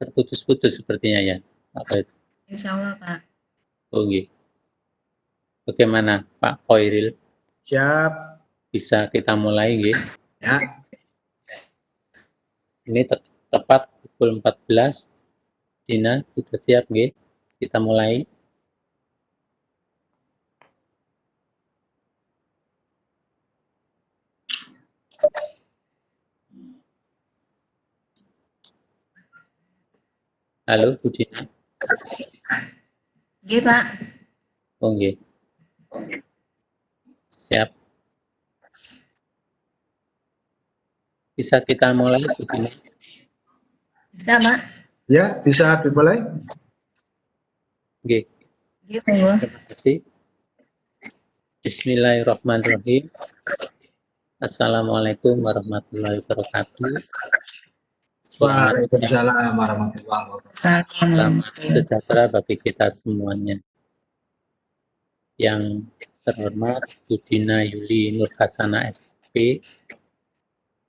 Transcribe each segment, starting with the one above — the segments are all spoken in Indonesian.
Terputus-putus sepertinya ya. Apa itu? Insya Allah, Pak. Oh, gitu. Bagaimana Pak Khoiril? Siap. Bisa kita mulai, nggih? Ya. Ini tepat pukul 14. Dina, sudah siap, nggih? Kita mulai. Halo, Bu Dina. Nggih, Pak. Oh, nggih. Siap. Bisa kita mulai, Bu Dina? Bisa, Pak. Ya, bisa dimulai. Nggih. Nggih, monggo. Terima kasih. Bismillahirrahmanirrahim. Assalamualaikum warahmatullahi wabarakatuh. Waalaikumsalam warahmatullahi wabarakatuh. Selamat sejahtera bagi kita semuanya. Yang terhormat Bu Dina Yuli Nur Hasanah SP,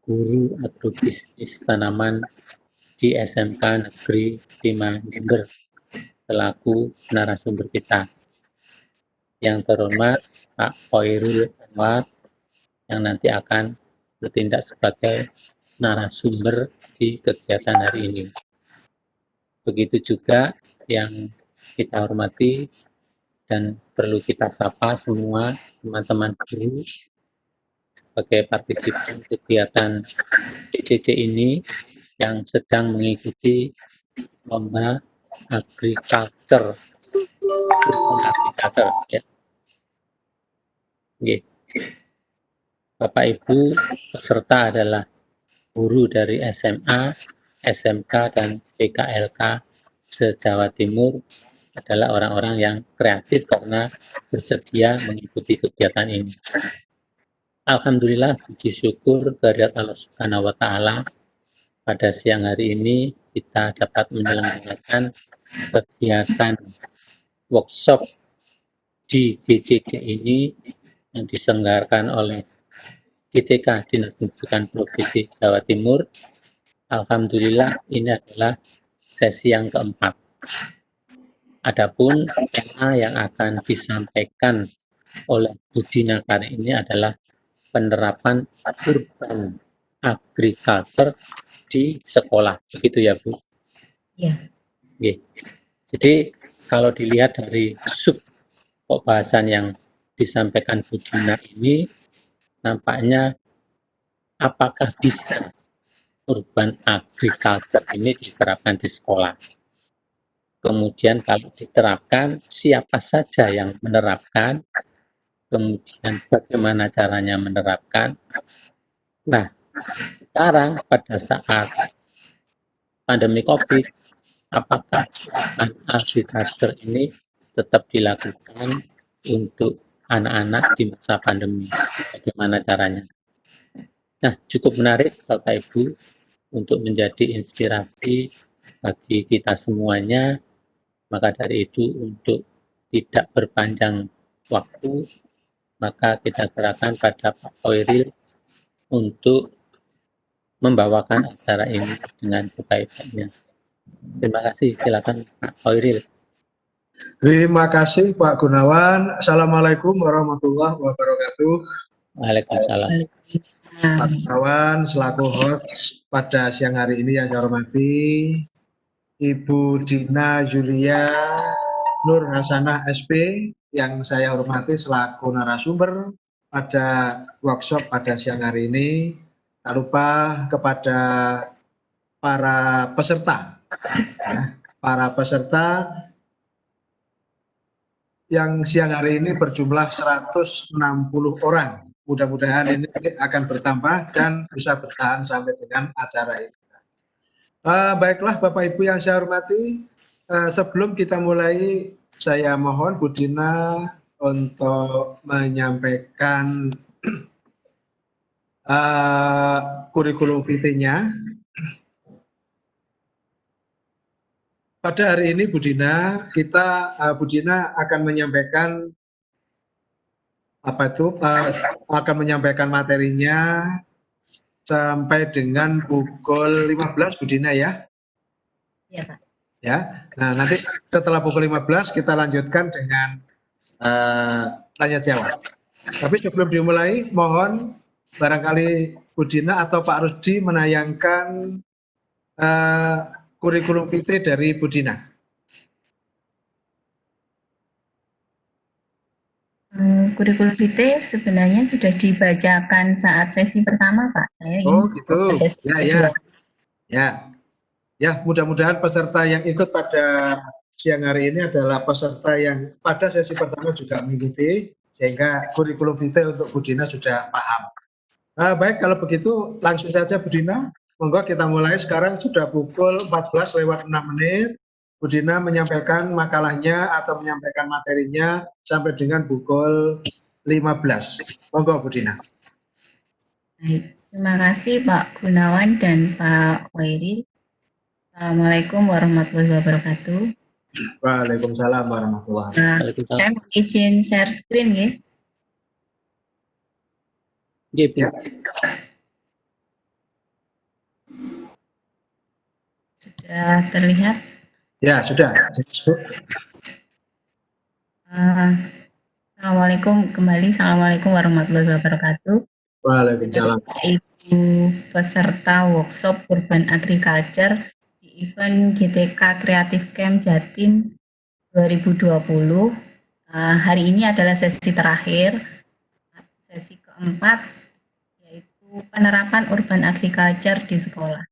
Guru Agrobisnis Tanaman di SMK Negeri 5 Jember, selaku narasumber kita. Yang terhormat Pak Khoirul Anwar, yang nanti akan bertindak sebagai narasumber di kegiatan hari ini. Begitu juga yang kita hormati dan perlu kita sapa semua teman-teman guru sebagai partisipan kegiatan DCC ini yang sedang mengikuti lomba agriculture ya. Oke. Bapak Ibu peserta adalah guru dari SMA, SMK, dan PKLK se-Jawa Timur, adalah orang-orang yang kreatif karena bersedia mengikuti kegiatan ini. Alhamdulillah, puji syukur kehadirat Allah Subhanahu wa Ta'ala, pada siang hari ini kita dapat menyelenggarakan kegiatan workshop di DCC ini yang diselenggarakan oleh GTK Dinas Pendidikan Provinsi Jawa Timur. Alhamdulillah, ini adalah sesi yang keempat. Adapun tema yang akan disampaikan oleh Bu Dina kali ini adalah penerapan urban agriculture di sekolah. Begitu ya, Bu? Iya. Oke. Jadi kalau dilihat dari sub pembahasan yang disampaikan Bu Dina ini, nampaknya apakah bisa urban agriculture ini diterapkan di sekolah? Kemudian kalau diterapkan, siapa saja yang menerapkan? Kemudian bagaimana caranya menerapkan? Nah, sekarang pada saat pandemi COVID, apakah agriculture ini tetap dilakukan untuk anak-anak di masa pandemi? Bagaimana caranya? Nah, cukup menarik Bapak Ibu untuk menjadi inspirasi bagi kita semuanya. Maka dari itu, untuk tidak berpanjang waktu, maka kita serahkan pada Pak Khoiril untuk membawakan acara ini dengan sebaik-baiknya. Terima kasih, silakan Pak Khoiril. Terima kasih Pak Gunawan. Assalamualaikum warahmatullahi wabarakatuh. Waalaikumsalam. Pak Gunawan selaku host pada siang hari ini yang saya hormati, Ibu Dina Yulia Nur Hasanah SP yang saya hormati selaku narasumber pada workshop pada siang hari ini. Tak lupa kepada para peserta, yang siang hari ini berjumlah 160 orang. Mudah-mudahan ini akan bertambah dan bisa bertahan sampai dengan acara ini. Baiklah Bapak Ibu yang saya hormati, sebelum kita mulai, saya mohon Bu Dina untuk menyampaikan kurikulum vitae-nya. Pada hari ini Bu Dina, Bu Dina akan menyampaikan akan menyampaikan materinya sampai dengan pukul 15 Bu Dina ya. Ya, Pak. Ya. Nah, nanti setelah pukul 15 kita lanjutkan dengan tanya jawab. Tapi sebelum dimulai, mohon barangkali Bu Dina atau Pak Rusdi menayangkan kurikulum vitae dari Bu Dina. Kurikulum vitae sebenarnya sudah dibacakan saat sesi pertama, Pak. Saya ingin gitu. sesi Ya. kedua. Ya, mudah-mudahan peserta yang ikut pada siang hari ini adalah peserta yang pada sesi pertama juga mengikuti, sehingga kurikulum vitae untuk Bu Dina sudah paham. Baik, kalau begitu langsung saja Bu Dina. Monggo kita mulai sekarang, sudah pukul 14 lewat 6 menit. Bu Dina menyampaikan makalahnya atau menyampaikan materinya sampai dengan pukul 15. Monggo Bu Dina. Baik, terima kasih Pak Gunawan dan Pak Wairi. Assalamualaikum warahmatullahi wabarakatuh. Waalaikumsalam warahmatullahi wabarakatuh. Saya mau izin share screen ya. Ya. Sudah terlihat? Ya, sudah. Assalamualaikum kembali. Assalamualaikum warahmatullahi wabarakatuh. Waalaikumsalam. Ibu peserta workshop Urban Agriculture di event GTK Creative Camp Jatim 2020. Hari ini adalah sesi terakhir, sesi keempat, yaitu penerapan Urban Agriculture di sekolah.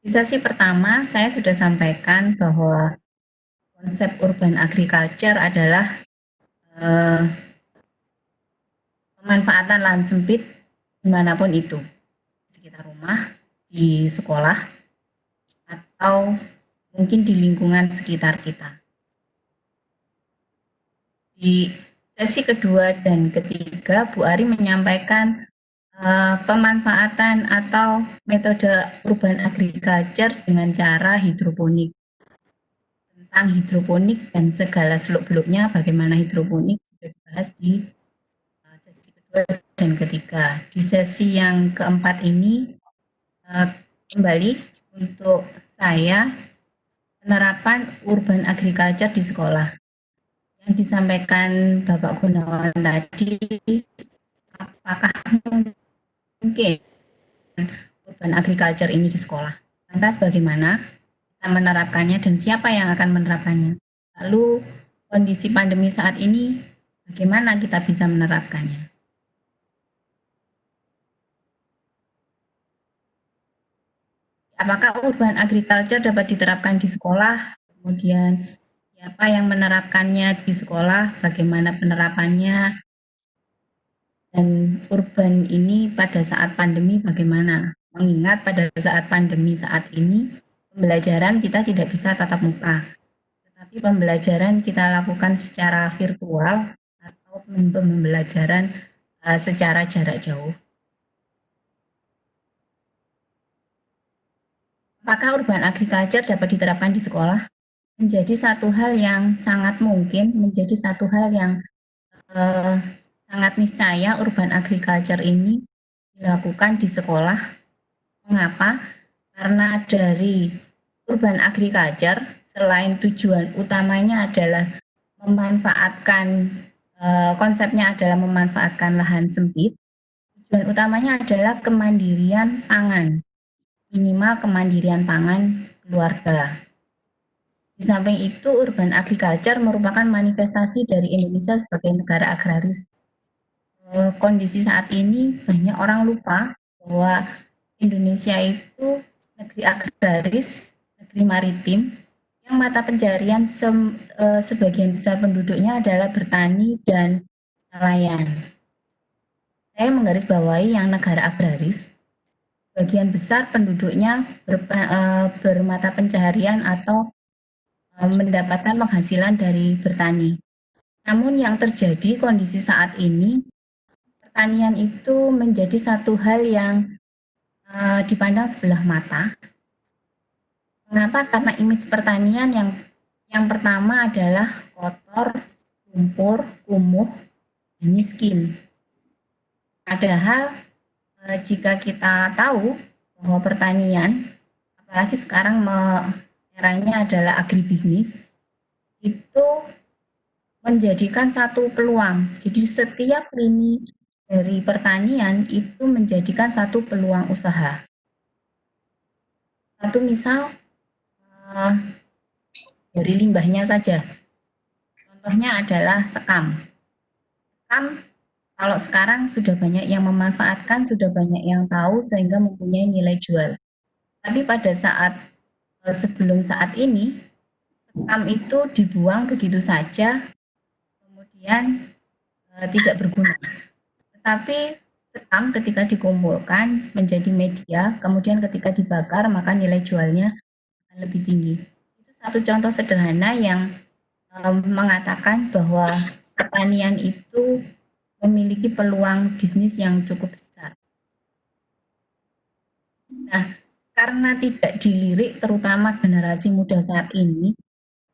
Di sesi pertama, saya sudah sampaikan bahwa konsep Urban Agriculture adalah pemanfaatan lahan sempit dimanapun itu, sekitar rumah, di sekolah, atau mungkin di lingkungan sekitar kita. Di sesi kedua dan ketiga, Bu Ari menyampaikan pemanfaatan atau metode urban agriculture dengan cara hidroponik. Tentang hidroponik dan segala seluk-beluknya, bagaimana hidroponik sudah dibahas di sesi kedua dan ketiga. Di sesi yang keempat ini, kembali untuk saya, penerapan urban agriculture di sekolah. Yang disampaikan Bapak Gunawan tadi, apakah mungkin urban agriculture ini di sekolah? Lantas bagaimana kita menerapkannya dan siapa yang akan menerapkannya? Lalu kondisi pandemi saat ini, bagaimana kita bisa menerapkannya? Apakah urban agriculture dapat diterapkan di sekolah? Kemudian siapa yang menerapkannya di sekolah? Bagaimana penerapannya? Dan urban ini pada saat pandemi bagaimana? Mengingat pada saat pandemi saat ini, pembelajaran kita tidak bisa tatap muka, tetapi pembelajaran kita lakukan secara virtual atau pembelajaran secara jarak jauh. Apakah urban agriculture dapat diterapkan di sekolah? Menjadi satu hal yang sangat mungkin, menjadi satu hal yang sangat niscaya urban agriculture ini dilakukan di sekolah. Mengapa? Karena dari urban agriculture, selain tujuan utamanya adalah memanfaatkan, konsepnya adalah memanfaatkan lahan sempit, tujuan utamanya adalah kemandirian pangan, minimal kemandirian pangan keluarga. Di samping itu, urban agriculture merupakan manifestasi dari Indonesia sebagai negara agraris. Kondisi saat ini banyak orang lupa bahwa Indonesia itu negeri agraris, negeri maritim, yang mata pencarian sebagian besar penduduknya adalah bertani dan nelayan. Saya menggarisbawahi yang negara agraris, bagian besar penduduknya bermata pencaharian atau mendapatkan penghasilan dari bertani. Namun yang terjadi kondisi saat ini, pertanian itu menjadi satu hal yang dipandang sebelah mata. Mengapa? Karena image pertanian yang pertama adalah kotor, lumpur, kumuh, dan miskin. Padahal jika kita tahu bahwa pertanian, apalagi sekarang eranya adalah agribisnis, itu menjadikan satu peluang. Jadi setiap lini dari pertanian itu menjadikan satu peluang usaha. Satu misal dari limbahnya saja. Contohnya adalah sekam. Sekam kalau sekarang sudah banyak yang memanfaatkan, sudah banyak yang tahu sehingga mempunyai nilai jual. Tapi pada sebelum saat ini, sekam itu dibuang begitu saja, kemudian tidak berguna. Tetapi sekam ketika dikumpulkan menjadi media, kemudian ketika dibakar maka nilai jualnya akan lebih tinggi. Itu satu contoh sederhana yang mengatakan bahwa pertanian itu memiliki peluang bisnis yang cukup besar. Nah, karena tidak dilirik terutama generasi muda saat ini,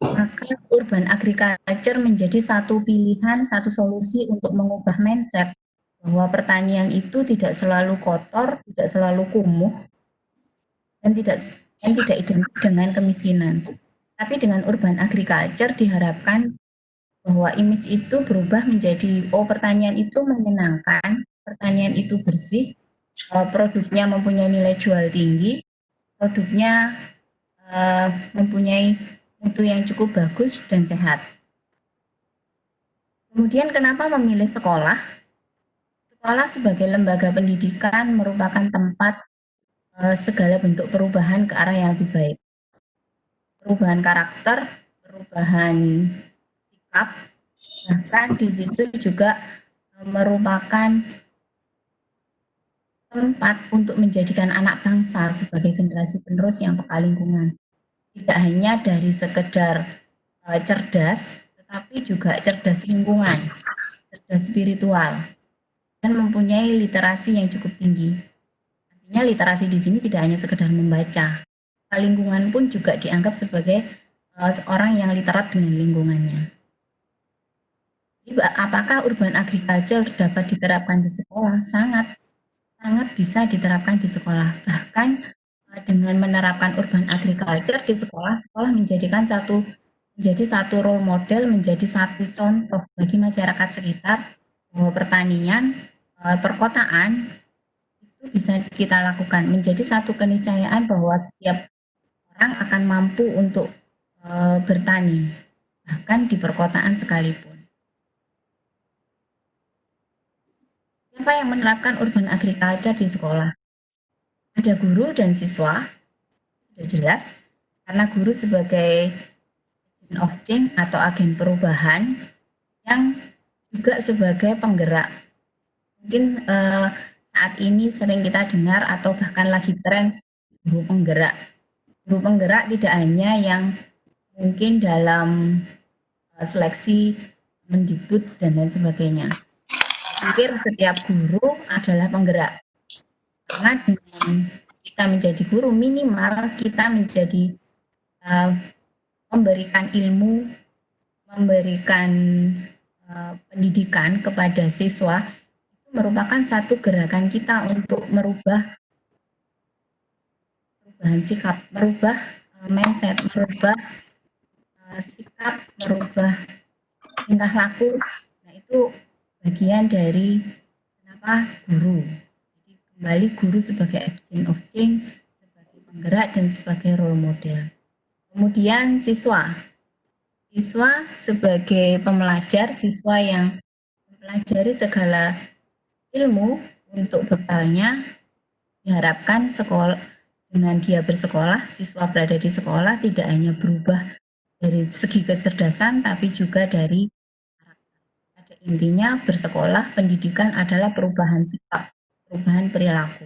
maka urban agriculture menjadi satu pilihan, satu solusi untuk mengubah mindset bahwa pertanian itu tidak selalu kotor, tidak selalu kumuh, dan tidak identik dengan kemiskinan. Tapi dengan urban agriculture diharapkan bahwa image itu berubah menjadi pertanian itu menyenangkan, pertanian itu bersih, produknya mempunyai nilai jual tinggi, produknya mempunyai mutu yang cukup bagus dan sehat. Kemudian kenapa memilih sekolah? Sekolah sebagai lembaga pendidikan merupakan tempat segala bentuk perubahan ke arah yang lebih baik. Perubahan karakter, perubahan sikap, bahkan di situ juga merupakan tempat untuk menjadikan anak bangsa sebagai generasi penerus yang peka lingkungan. Tidak hanya dari sekedar cerdas, tetapi juga cerdas lingkungan, cerdas spiritual, dan mempunyai literasi yang cukup tinggi. Artinya literasi di sini tidak hanya sekedar membaca, lingkungan pun juga dianggap sebagai orang yang literat dengan lingkungannya. Jadi, apakah urban agriculture dapat diterapkan di sekolah? Sangat bisa diterapkan di sekolah. Bahkan dengan menerapkan urban agriculture di sekolah, sekolah menjadi satu role model, menjadi satu contoh bagi masyarakat sekitar bahwa pertanian, perkotaan itu bisa kita lakukan, menjadi satu keniscayaan bahwa setiap orang akan mampu untuk bertani, bahkan di perkotaan sekalipun. Siapa yang menerapkan urban agriculture di sekolah? Ada guru dan siswa, sudah jelas, karena guru sebagai agent of change atau agen perubahan yang juga sebagai penggerak. Mungkin saat ini sering kita dengar atau bahkan lagi tren guru penggerak. Guru penggerak tidak hanya yang mungkin dalam seleksi Mendikbud dan lain sebagainya. Hampir setiap guru adalah penggerak. Karena dengan kita menjadi guru, minimal kita menjadi memberikan ilmu, memberikan pendidikan kepada siswa, itu merupakan satu gerakan kita untuk merubah perubahan sikap, merubah mindset, merubah sikap, merubah tingkah laku. Nah, itu bagian dari kenapa guru. Jadi kembali guru sebagai agent of change, sebagai penggerak dan sebagai role model. Kemudian siswa sebagai pembelajar, siswa yang mempelajari segala ilmu untuk bekalnya, diharapkan sekolah dengan dia bersekolah, siswa berada di sekolah tidak hanya berubah dari segi kecerdasan, tapi juga dari intinya bersekolah, pendidikan adalah perubahan sikap, perubahan perilaku.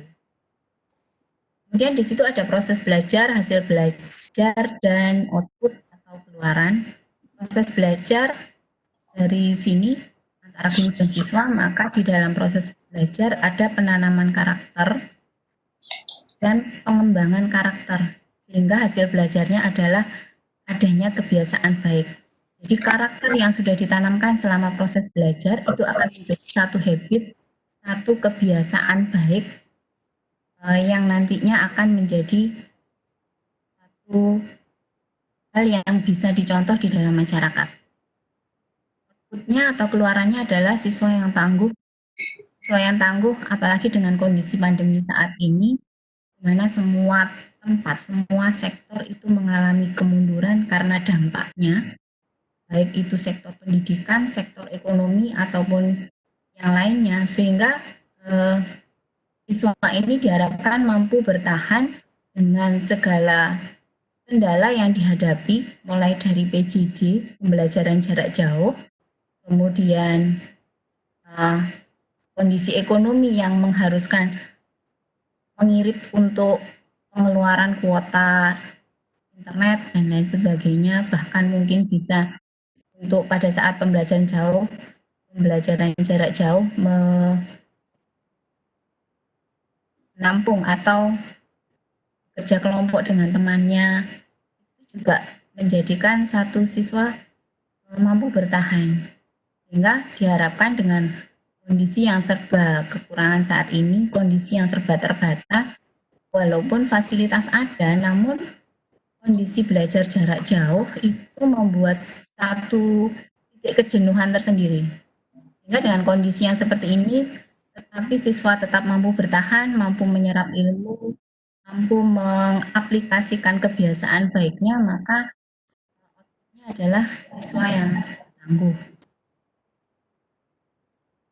Kemudian di situ ada proses belajar, hasil belajar, dan output atau keluaran. Proses belajar dari sini antara guru dan siswa, maka di dalam proses belajar ada penanaman karakter dan pengembangan karakter. Sehingga hasil belajarnya adalah adanya kebiasaan baik. Jadi karakter yang sudah ditanamkan selama proses belajar itu akan menjadi satu habit, satu kebiasaan baik yang nantinya akan menjadi Itu hal yang bisa dicontoh di dalam masyarakat. Outputnya atau keluarannya adalah siswa yang tangguh. Siswa yang tangguh apalagi dengan kondisi pandemi saat ini, di mana semua tempat, semua sektor itu mengalami kemunduran karena dampaknya, baik itu sektor pendidikan, sektor ekonomi, ataupun yang lainnya, sehingga siswa ini diharapkan mampu bertahan dengan segala kendala yang dihadapi, mulai dari PJJ, pembelajaran jarak jauh, kemudian kondisi ekonomi yang mengharuskan mengirit untuk pengeluaran kuota internet dan lain sebagainya, bahkan mungkin bisa untuk pada saat pembelajaran jarak jauh menampung atau kerja kelompok dengan temannya, itu juga menjadikan satu siswa mampu bertahan. Sehingga diharapkan dengan kondisi yang serba kekurangan saat ini, kondisi yang serba terbatas, walaupun fasilitas ada, namun kondisi belajar jarak jauh itu membuat satu titik kejenuhan tersendiri. Sehingga dengan kondisi yang seperti ini, tetapi siswa tetap mampu bertahan, mampu menyerap ilmu, mampu mengaplikasikan kebiasaan baiknya, maka outputnya adalah siswa yang tangguh.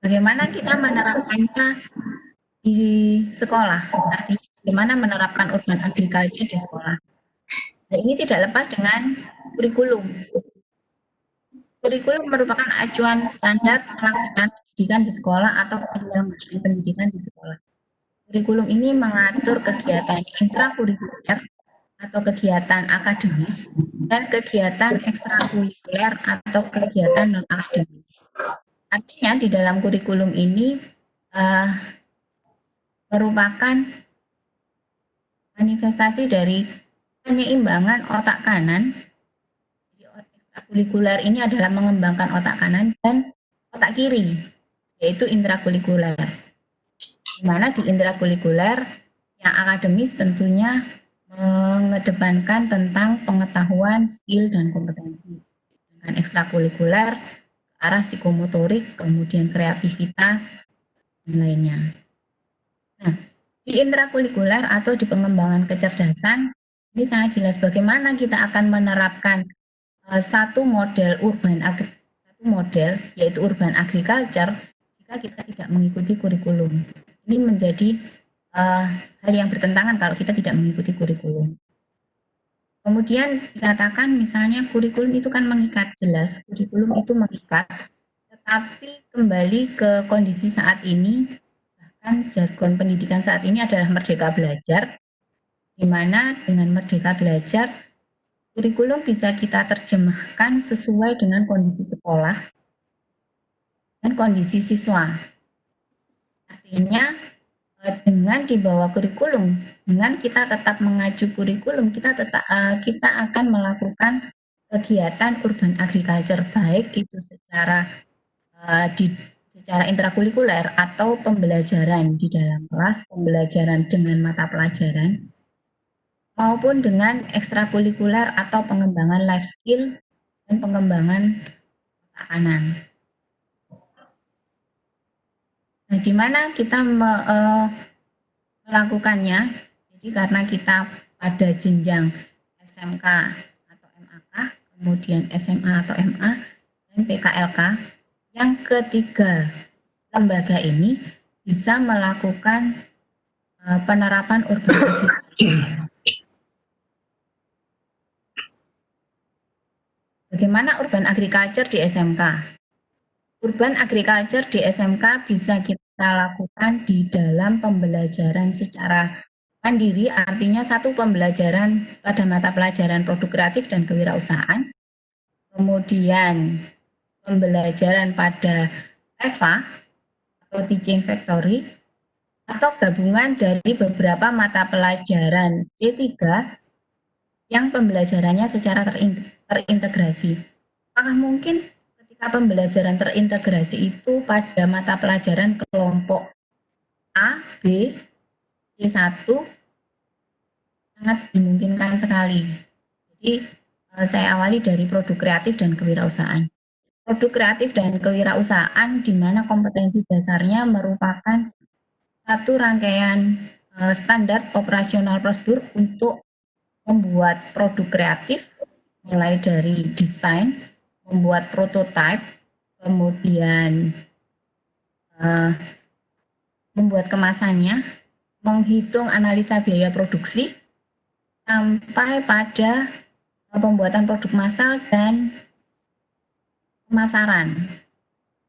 Bagaimana kita menerapkannya di sekolah? Artinya bagaimana menerapkan urban agriculture di sekolah? Dan ini tidak lepas dengan kurikulum. Kurikulum merupakan acuan standar pelaksanaan pendidikan di sekolah atau penyelenggaraan pendidikan di sekolah. Kurikulum ini mengatur kegiatan intrakurikuler atau kegiatan akademis dan kegiatan ekstrakurikuler atau kegiatan non-akademis. Artinya di dalam kurikulum ini merupakan manifestasi dari penyeimbangan otak kanan. Ekstrakurikuler ini adalah mengembangkan otak kanan dan otak kiri, yaitu intrakurikuler. Di mana di intrakurikuler yang akademis tentunya mengedepankan tentang pengetahuan, skill, dan kompetensi. Dengan ekstrakurikuler ke arah psikomotorik, kemudian kreativitas, dan lainnya. Nah, di intrakurikuler atau di pengembangan kecerdasan, ini sangat jelas bagaimana kita akan menerapkan satu model yaitu urban agriculture jika kita tidak mengikuti kurikulum. Ini menjadi hal yang bertentangan kalau kita tidak mengikuti kurikulum. Kemudian dikatakan misalnya kurikulum itu kan mengikat, jelas kurikulum itu mengikat, tetapi kembali ke kondisi saat ini, bahkan jargon pendidikan saat ini adalah merdeka belajar, di mana dengan merdeka belajar kurikulum bisa kita terjemahkan sesuai dengan kondisi sekolah dan kondisi siswa. Artinya dengan dibawa kurikulum, dengan kita tetap mengacu kurikulum, kita akan melakukan kegiatan urban agriculture, baik itu secara intrakurikuler atau pembelajaran di dalam kelas, pembelajaran dengan mata pelajaran, maupun dengan ekstrakurikuler atau pengembangan life skill dan pengembangan otak kanan. Nah, di mana kita melakukannya? Jadi karena kita pada jenjang SMK atau MAK, kemudian SMA atau MA, dan PKLK, yang ketiga lembaga ini bisa melakukan penerapan urban agriculture. Bagaimana urban agriculture di SMK? Urban agriculture di SMK bisa kita lakukan di dalam pembelajaran secara mandiri, artinya satu pembelajaran pada mata pelajaran produk kreatif dan kewirausahaan, kemudian pembelajaran pada EVA atau Teaching Factory, atau gabungan dari beberapa mata pelajaran C3 yang pembelajarannya secara terintegrasi. Apakah mungkin pembelajaran terintegrasi itu pada mata pelajaran kelompok A, B, C1, sangat dimungkinkan sekali. Jadi saya awali dari produk kreatif dan kewirausahaan. Produk kreatif dan kewirausahaan di mana kompetensi dasarnya merupakan satu rangkaian standar operasional prosedur untuk membuat produk kreatif, mulai dari desain, membuat prototipe, kemudian membuat kemasannya, menghitung analisa biaya produksi, sampai pada pembuatan produk massal dan pemasaran.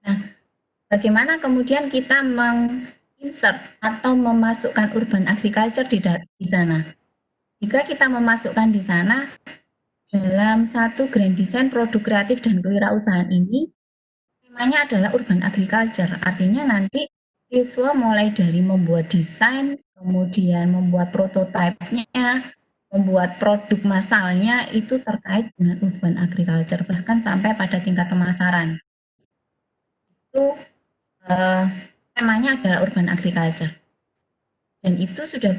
Nah, bagaimana kemudian kita menginsert atau memasukkan urban agriculture di sana? Jika kita memasukkan di sana dalam satu grand design produk kreatif dan kewirausahaan ini, temanya adalah urban agriculture. Artinya nanti siswa mulai dari membuat desain, kemudian membuat prototipenya, membuat produk massalnya itu terkait dengan urban agriculture, bahkan sampai pada tingkat pemasaran. Itu temanya adalah urban agriculture. Dan itu sudah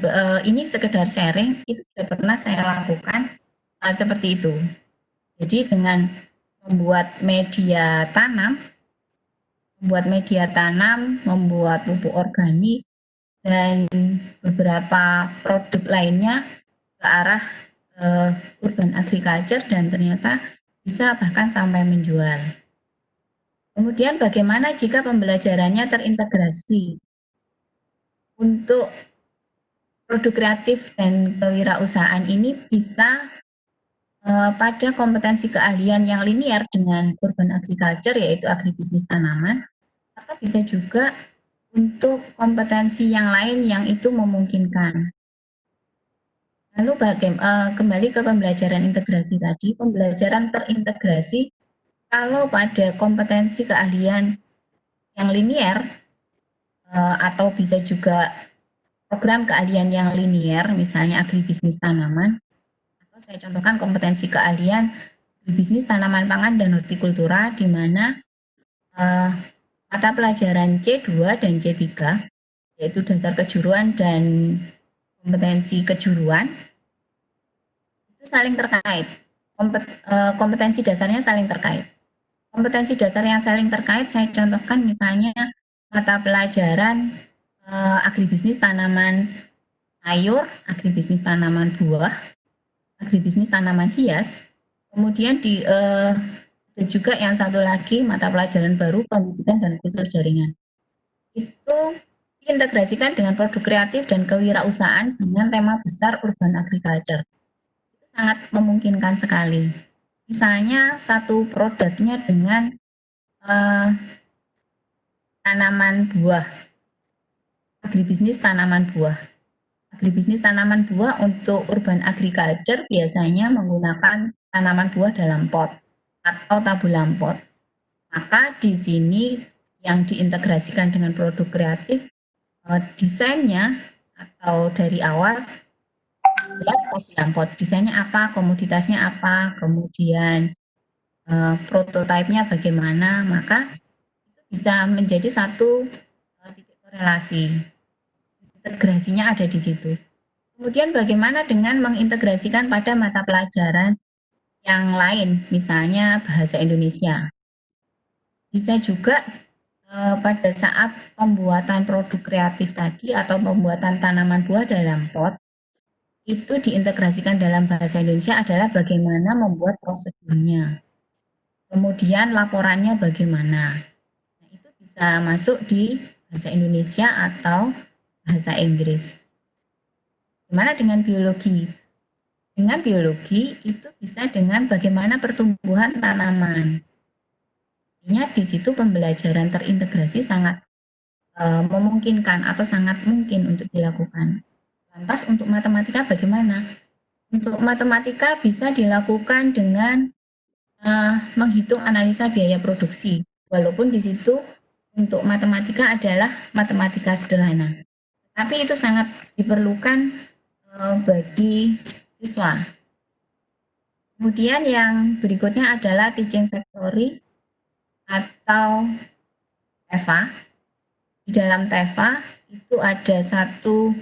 ini sekedar sharing, itu sudah pernah saya lakukan seperti itu. Jadi dengan membuat media tanam, membuat pupuk organik, dan beberapa produk lainnya ke arah urban agriculture, dan ternyata bisa bahkan sampai menjual. Kemudian bagaimana jika pembelajarannya terintegrasi? Untuk produk kreatif dan kewirausahaan ini bisa pada kompetensi keahlian yang linier dengan urban agriculture, yaitu agribisnis tanaman, atau bisa juga untuk kompetensi yang lain yang itu memungkinkan. Lalu kembali ke pembelajaran integrasi tadi, pembelajaran terintegrasi kalau pada kompetensi keahlian yang linier atau bisa juga program keahlian yang linier, misalnya agribisnis tanaman, atau saya contohkan kompetensi keahlian agribisnis tanaman pangan dan hortikultura, di mana mata pelajaran C2 dan C3, yaitu dasar kejuruan dan kompetensi kejuruan, itu saling terkait. Kompetensi dasarnya saling terkait. Kompetensi dasar yang saling terkait saya contohkan misalnya mata pelajaran agribisnis tanaman sayur, agribisnis tanaman buah, agribisnis tanaman hias. Kemudian ada juga yang satu lagi mata pelajaran baru, pembibitan dan kultur jaringan. Itu diintegrasikan dengan produk kreatif dan kewirausahaan dengan tema besar urban agriculture. Itu sangat memungkinkan sekali. Misalnya satu produknya dengan tanaman buah, agribisnis tanaman buah. Agribisnis tanaman buah untuk urban agriculture biasanya menggunakan tanaman buah dalam pot atau tabulam pot. Maka di sini yang diintegrasikan dengan produk kreatif, desainnya atau dari awal jelas tabulam pot. Desainnya apa, komoditasnya apa, kemudian prototipenya bagaimana, maka itu bisa menjadi satu titik korelasi. Integrasinya ada di situ. Kemudian bagaimana dengan mengintegrasikan pada mata pelajaran yang lain, misalnya bahasa Indonesia. Bisa juga pada saat pembuatan produk kreatif tadi atau pembuatan tanaman buah dalam pot, itu diintegrasikan dalam bahasa Indonesia adalah bagaimana membuat prosedurnya. Kemudian laporannya bagaimana. Nah, itu bisa masuk di bahasa Indonesia atau bahasa Inggris. Gimana dengan biologi? Dengan biologi itu bisa dengan bagaimana pertumbuhan tanaman. Artinya di situ pembelajaran terintegrasi sangat memungkinkan atau sangat mungkin untuk dilakukan. Lantas untuk matematika bagaimana? Untuk matematika bisa dilakukan dengan menghitung analisa biaya produksi. Walaupun di situ untuk matematika adalah matematika sederhana. Tapi itu sangat diperlukan bagi siswa. Kemudian yang berikutnya adalah teaching factory atau TEFA. Di dalam TEFA itu ada satu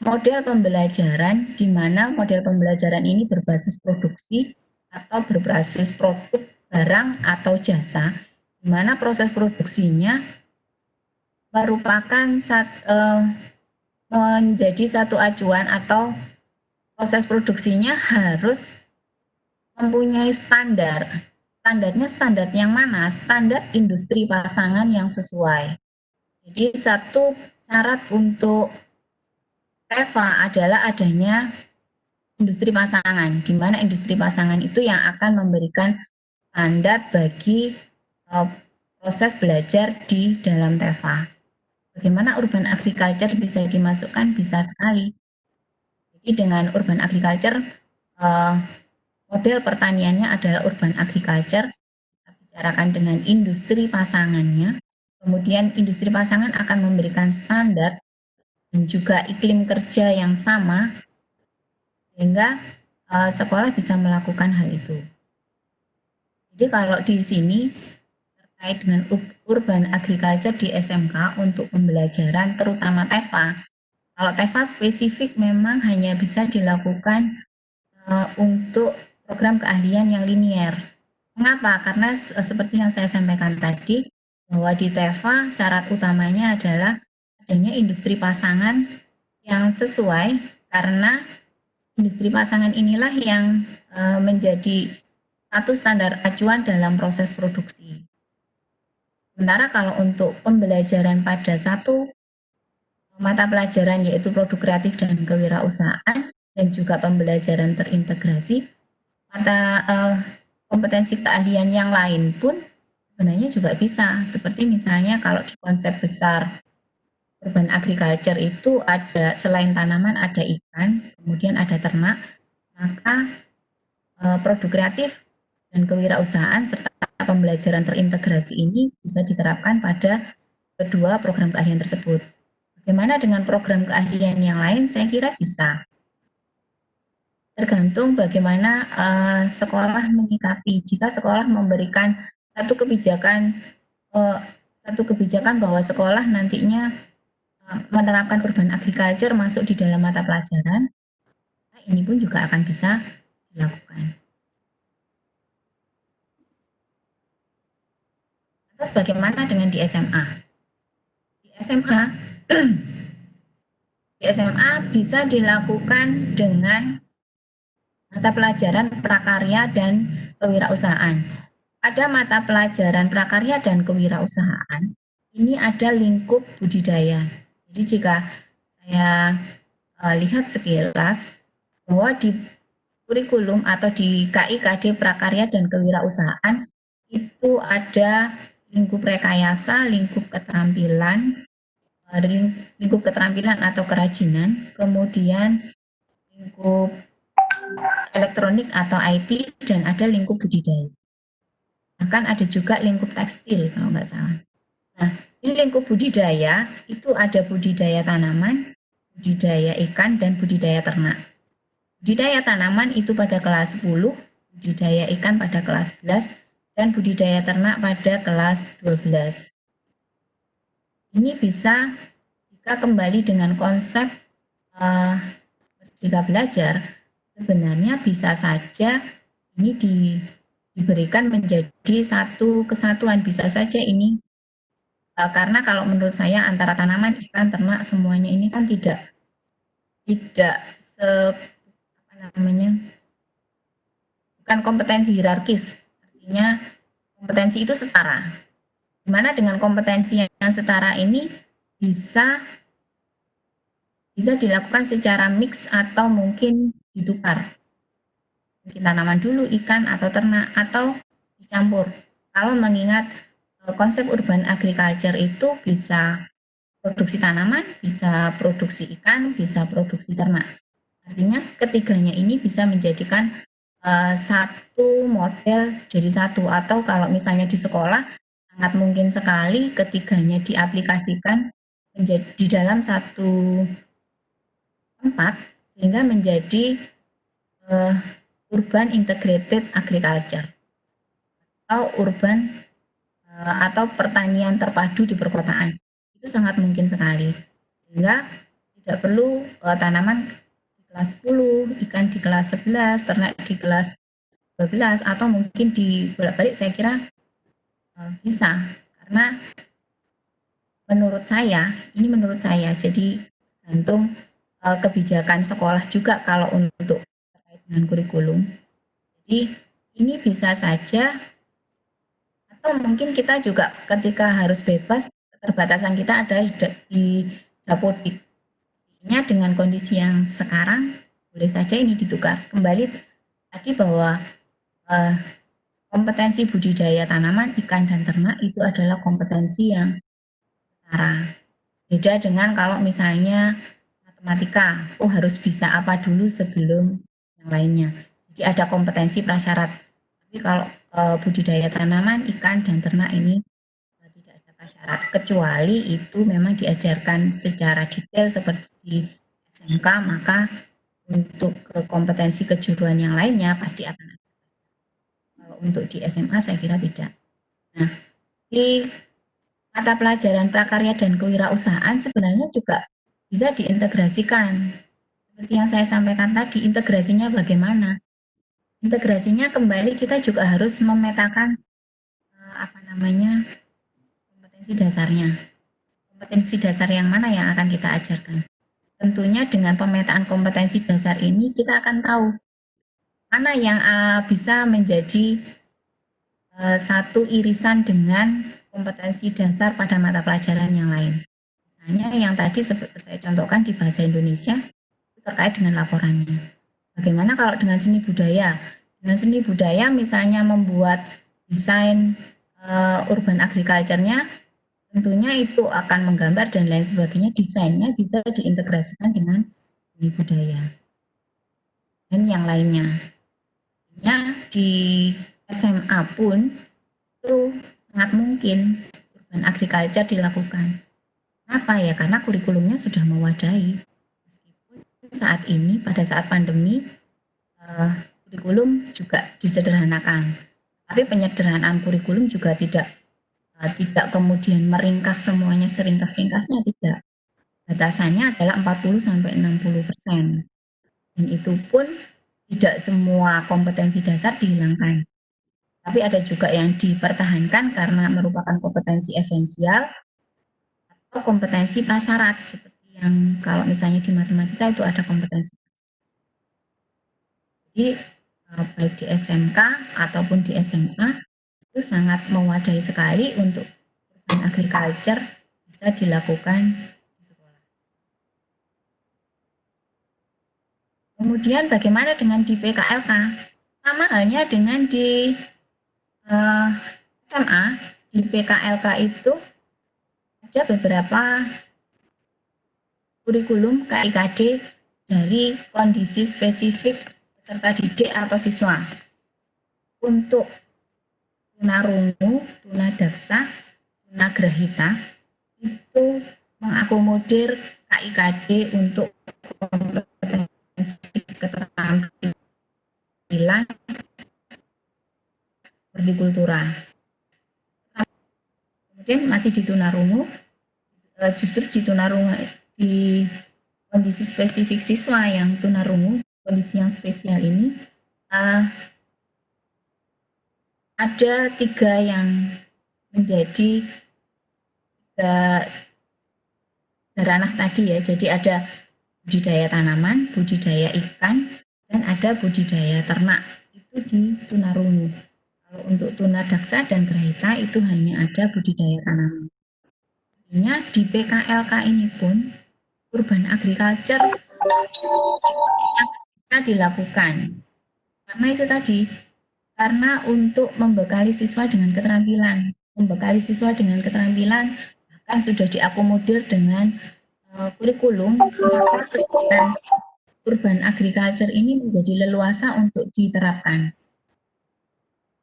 model pembelajaran di mana model pembelajaran ini berbasis produksi atau berbasis produk, barang atau jasa, di mana proses produksinya merupakan menjadi satu acuan atau proses produksinya harus mempunyai standar. Standarnya standar yang mana? Standar industri pasangan yang sesuai. Jadi satu syarat untuk TEFA adalah adanya industri pasangan, di mana industri pasangan itu yang akan memberikan standar bagi proses belajar di dalam TEFA. Bagaimana urban agriculture bisa dimasukkan? Bisa sekali. Jadi dengan urban agriculture, model pertaniannya adalah urban agriculture. Kita bicarakan dengan industri pasangannya. Kemudian industri pasangan akan memberikan standar dan juga iklim kerja yang sama, sehingga sekolah bisa melakukan hal itu. Jadi kalau di sini terkait dengan urban agriculture di SMK untuk pembelajaran terutama TEFA. Kalau TEFA spesifik memang hanya bisa dilakukan untuk program keahlian yang linier. Mengapa? Karena seperti yang saya sampaikan tadi, bahwa di TEFA syarat utamanya adalah adanya industri pasangan yang sesuai, karena industri pasangan inilah yang menjadi satu standar acuan dalam proses produksi. Sementara kalau untuk pembelajaran pada satu mata pelajaran yaitu produk kreatif dan kewirausahaan dan juga pembelajaran terintegrasi, mata kompetensi keahlian yang lain pun sebenarnya juga bisa. Seperti misalnya kalau di konsep besar urban agriculture itu ada selain tanaman ada ikan, kemudian ada ternak, maka produk kreatif dan kewirausahaan serta pembelajaran terintegrasi ini bisa diterapkan pada kedua program keahlian tersebut. Bagaimana dengan program keahlian yang lain? Saya kira bisa. Tergantung bagaimana sekolah menyikapi. Jika sekolah memberikan satu kebijakan bahwa sekolah nantinya menerapkan urban agriculture masuk di dalam mata pelajaran, ini pun juga akan bisa dilakukan. Terus bagaimana dengan di SMA? Di SMA bisa dilakukan dengan mata pelajaran prakarya dan kewirausahaan. Pada mata pelajaran prakarya dan kewirausahaan, ini ada lingkup budidaya. Jadi jika saya lihat sekilas bahwa di kurikulum atau di KIKD prakarya dan kewirausahaan itu ada lingkup rekayasa, lingkup keterampilan atau kerajinan, kemudian lingkup elektronik atau IT, dan ada lingkup budidaya. Bahkan ada juga lingkup tekstil kalau nggak salah. Nah, di lingkup budidaya itu ada budidaya tanaman, budidaya ikan, dan budidaya ternak. Budidaya tanaman itu pada kelas 10, budidaya ikan pada kelas 11, dan budidaya ternak pada kelas 12. Ini bisa jika kembali dengan konsep Merdeka Belajar, sebenarnya bisa saja ini diberikan menjadi satu kesatuan, bisa saja ini karena kalau menurut saya antara tanaman, ikan, ternak semuanya ini kan tidak bukan kompetensi hierarkis, artinya kompetensi itu setara. Dimana dengan kompetensi yang setara ini bisa dilakukan secara mix atau mungkin ditukar. Mungkin tanaman dulu, ikan atau ternak, atau dicampur. Kalau mengingat konsep urban agriculture itu bisa produksi tanaman, bisa produksi ikan, bisa produksi ternak. Artinya ketiganya ini bisa menjadikan satu model jadi satu, atau kalau misalnya di sekolah sangat mungkin sekali ketiganya diaplikasikan menjadi di dalam satu tempat sehingga menjadi urban integrated agriculture atau urban atau pertanian terpadu di perkotaan. Itu sangat mungkin sekali. Sehingga di tidak perlu tanaman di kelas 10, ikan di kelas 11, ternak di kelas 12, atau mungkin di bolak-balik saya kira bisa. Karena menurut saya, jadi gantung kebijakan sekolah juga kalau untuk terkait dengan kurikulum. Jadi ini bisa saja, atau mungkin kita juga ketika harus bebas, keterbatasan kita ada di dapodik. Artinya dengan kondisi yang sekarang, boleh saja ini ditukar. Kembali tadi bahwa kompetensi budidaya tanaman, ikan, dan ternak itu adalah kompetensi yang setara. Beda dengan kalau misalnya matematika, harus bisa apa dulu sebelum yang lainnya. Jadi ada kompetensi prasyarat. Tapi kalau budidaya tanaman, ikan, dan ternak ini tidak ada prasyarat. Kecuali itu memang diajarkan secara detail seperti di SMK, maka untuk kompetensi kejuruan yang lainnya pasti akan ada. Kalau untuk di SMA saya kira tidak. Nah, di mata pelajaran prakarya dan kewirausahaan sebenarnya juga bisa diintegrasikan. Seperti yang saya sampaikan tadi, integrasinya bagaimana? Integrasinya kembali kita juga harus memetakan kompetensi dasarnya. Kompetensi dasar yang mana yang akan kita ajarkan? Tentunya dengan pemetaan kompetensi dasar ini kita akan tahu mana yang bisa menjadi satu irisan dengan kompetensi dasar pada mata pelajaran yang lain. Misalnya yang tadi saya contohkan di bahasa Indonesia terkait dengan laporannya. Bagaimana kalau dengan seni budaya? Dengan seni budaya misalnya membuat desain urban agriculture-nya, tentunya itu akan menggambar dan lain sebagainya, desainnya bisa diintegrasikan dengan seni budaya dan yang lainnya. Di SMA pun itu sangat mungkin urban agriculture dilakukan. Kenapa ya? Karena kurikulumnya sudah mewadahi. Meskipun saat ini pada saat pandemi kurikulum juga disederhanakan. Tapi penyederhanaan kurikulum juga tidak kemudian meringkas semuanya seringkas-ringkasnya, tidak. Batasannya adalah 40-60%. Dan itu pun tidak semua kompetensi dasar dihilangkan. Tapi ada juga yang dipertahankan karena merupakan kompetensi esensial atau kompetensi prasyarat, seperti yang kalau misalnya di matematika itu ada kompetensi. Jadi baik di SMK ataupun di SMA itu sangat mewadahi sekali untuk urban agriculture bisa dilakukan di sekolah. Kemudian bagaimana dengan di PKLK? Sama halnya dengan di SMA, di PKLK itu ada beberapa kurikulum KIKD dari kondisi spesifik peserta didik atau siswa. Untuk tunarungu, tunadaksa, tunagrahita itu mengakomodir KIKD untuk kompetensi keterampilan hortikultura. Kemudian masih di tunarungu, justru di tunarungu di kondisi spesifik siswa yang tunarungu, kondisi yang spesial ini ada 3 yang menjadi 3 ranah tadi ya. Jadi ada budidaya tanaman, budidaya ikan, dan ada budidaya ternak. Itu di tunarungu. Kalau untuk tunadaksa dan grahita itu hanya ada budidaya tanaman. Artinya di PKLK ini pun urban agriculture yang dilakukan. Karena itu tadi, karena untuk membekali siswa dengan keterampilan, bahkan sudah diakomodir dengan kurikulum, maka kegiatan urban agriculture ini menjadi leluasa untuk diterapkan.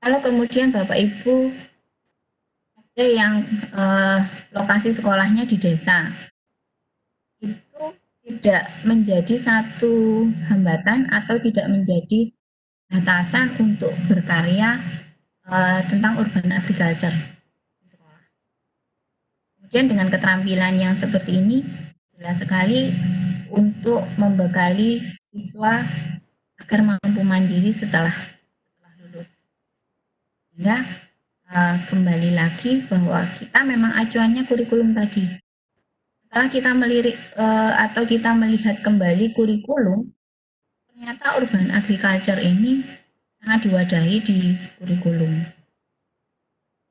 Kalau kemudian Bapak Ibu ada yang lokasi sekolahnya di desa, itu tidak menjadi satu hambatan atau tidak menjadi batasan untuk berkarya tentang urban agriculture di sekolah. Kemudian dengan keterampilan yang seperti ini, jelas sekali untuk membekali siswa agar mampu mandiri setelah lulus. Sehingga kembali lagi bahwa kita memang acuannya kurikulum tadi. Setelah kita melirik atau kita melihat kembali kurikulum, ternyata urban agriculture ini sangat diwadahi di kurikulum.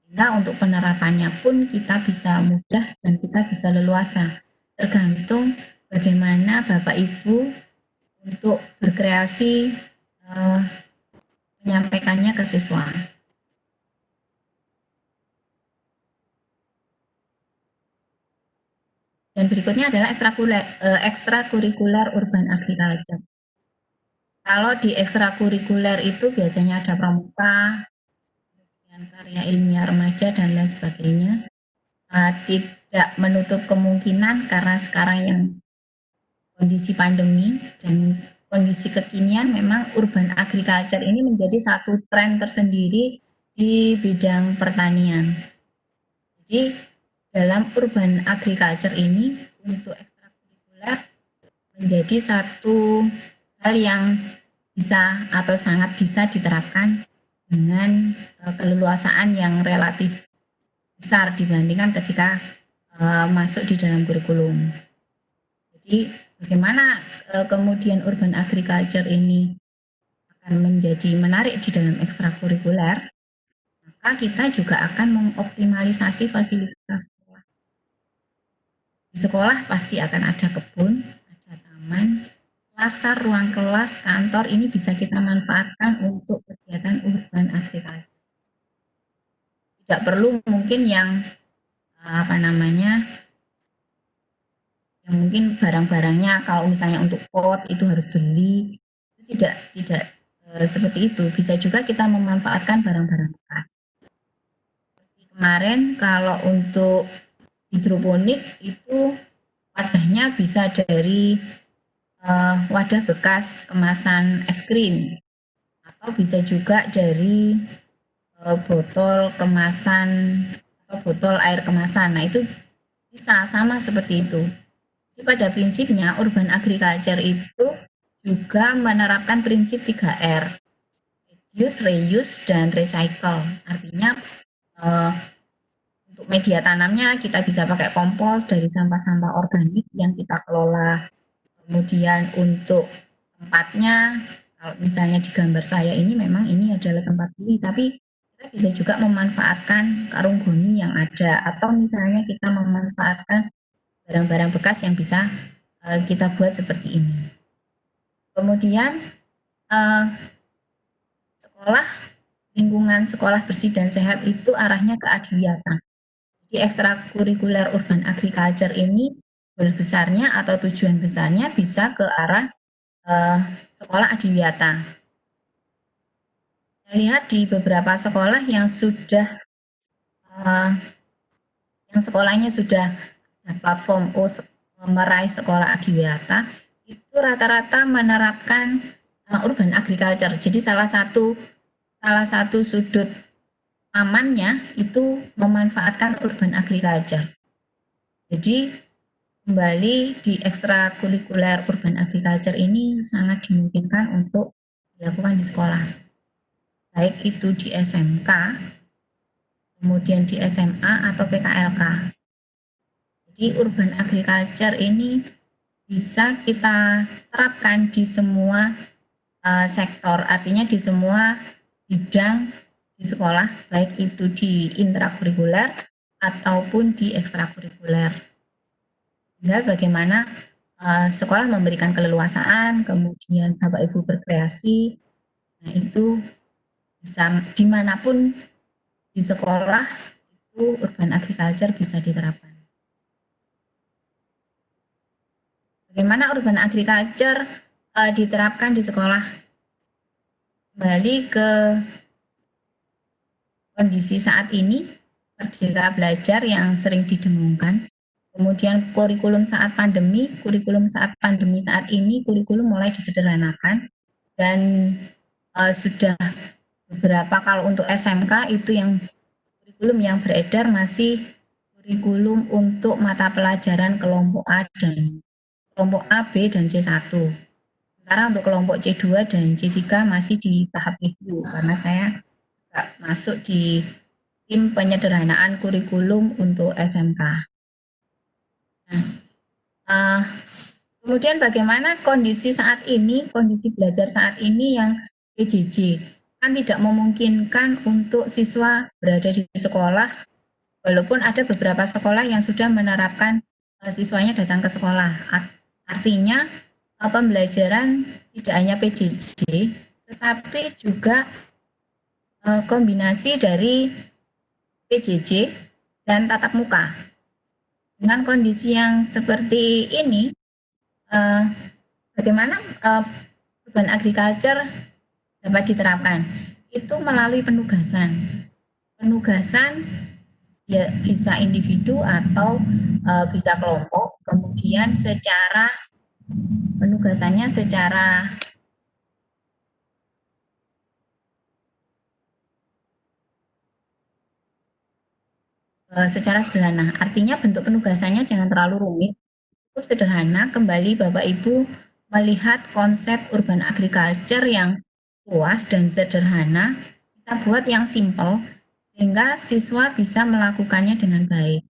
Sehingga untuk penerapannya pun kita bisa mudah dan kita bisa leluasa. Tergantung bagaimana Bapak Ibu untuk berkreasi menyampaikannya ke siswa. Dan berikutnya adalah ekstrakurikuler urban agriculture. Kalau di ekstrakurikuler itu biasanya ada pramuka, kemudian karya ilmiah remaja dan lain sebagainya. Tidak menutup kemungkinan karena sekarang yang kondisi pandemi dan kondisi kekinian memang urban agriculture ini menjadi satu tren tersendiri di bidang pertanian. Jadi dalam urban agriculture ini untuk ekstrakurikuler menjadi satu hal yang bisa atau sangat bisa diterapkan dengan keleluasaan yang relatif besar dibandingkan ketika masuk di dalam kurikulum. Jadi bagaimana kemudian urban agriculture ini akan menjadi menarik di dalam ekstrakurikuler, maka kita juga akan mengoptimalisasi fasilitas sekolah. Di sekolah pasti akan ada kebun, ada taman, pasar, ruang kelas, kantor, ini bisa kita manfaatkan untuk kegiatan urban agriculture. Tidak perlu mungkin yang yang mungkin barang-barangnya kalau misalnya untuk pot itu harus beli, tidak seperti itu. Bisa juga kita memanfaatkan barang-barang bekas. Kemarin kalau untuk hidroponik itu wadahnya bisa dari wadah bekas kemasan es krim atau bisa juga dari botol kemasan atau botol air kemasan. Nah itu bisa sama seperti itu. Jadi pada prinsipnya urban agriculture itu juga menerapkan prinsip 3R, reduce, reuse, dan recycle. Artinya untuk media tanamnya kita bisa pakai kompos dari sampah-sampah organik yang kita kelola. Kemudian untuk tempatnya, kalau misalnya di gambar saya ini memang ini adalah tempat pilih, tapi kita bisa juga memanfaatkan karung goni yang ada, atau misalnya kita memanfaatkan barang-barang bekas yang bisa kita buat seperti ini. Kemudian lingkungan sekolah bersih dan sehat itu arahnya ke adiwiyata. Jadi ekstrakurikuler urban agriculture ini goal besarnya atau tujuan besarnya bisa ke arah sekolah adiwiyata. Saya lihat di beberapa sekolah yang sudah yang sekolahnya sudah platform meraih sekolah adiwiyata itu rata-rata menerapkan urban agriculture. Jadi salah satu sudut amannya itu memanfaatkan urban agriculture. Jadi kembali di ekstrakurikuler urban agriculture ini sangat dimungkinkan untuk dilakukan di sekolah. Baik itu di SMK, kemudian di SMA atau PKLK. Jadi urban agriculture ini bisa kita terapkan di semua sektor, artinya di semua bidang di sekolah, baik itu di intrakurikuler ataupun di ekstrakurikuler. Tinggal bagaimana sekolah memberikan keleluasaan, kemudian Bapak Ibu berkreasi, nah itu bisa dimanapun di sekolah itu urban agriculture bisa diterapkan. Bagaimana urban agriculture diterapkan di sekolah? Kembali ke kondisi saat ini, Merdeka Belajar yang sering didengungkan, kemudian kurikulum saat pandemi saat ini kurikulum mulai disederhanakan dan sudah beberapa, kalau untuk SMK itu yang kurikulum yang beredar masih kurikulum untuk mata pelajaran kelompok A dan kelompok A, B, dan C1. Sementara untuk kelompok C2 dan C3 masih di tahap review karena saya nggak masuk di tim penyederhanaan kurikulum untuk SMK. Nah, kemudian bagaimana kondisi saat ini, kondisi belajar saat ini yang PJJ? Kan tidak memungkinkan untuk siswa berada di sekolah, walaupun ada beberapa sekolah yang sudah menerapkan siswanya datang ke sekolah. Artinya pembelajaran tidak hanya PJJ, tetapi juga kombinasi dari PJJ dan tatap muka. Dengan kondisi yang seperti ini, bagaimana urban agriculture dapat diterapkan? Itu melalui penugasan. Penugasan ya bisa individu atau bisa kelompok, kemudian secara penugasannya secara sederhana. Artinya bentuk penugasannya jangan terlalu rumit, cukup sederhana. Kembali Bapak Ibu melihat konsep urban agriculture yang luas dan sederhana, kita buat yang simple sehingga siswa bisa melakukannya dengan baik.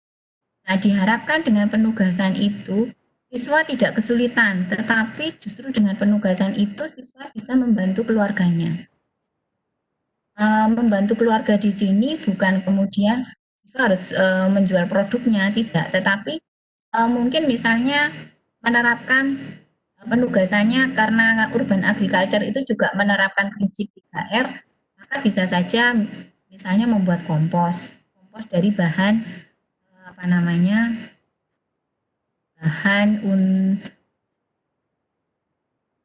Nah, diharapkan dengan penugasan itu siswa tidak kesulitan, tetapi justru dengan penugasan itu siswa bisa membantu keluarganya. Membantu keluarga di sini bukan kemudian siswa harus menjual produknya, tidak, tetapi mungkin misalnya menerapkan penugasannya karena urban agriculture itu juga menerapkan prinsip 3R, maka bisa saja misalnya membuat kompos dari bahan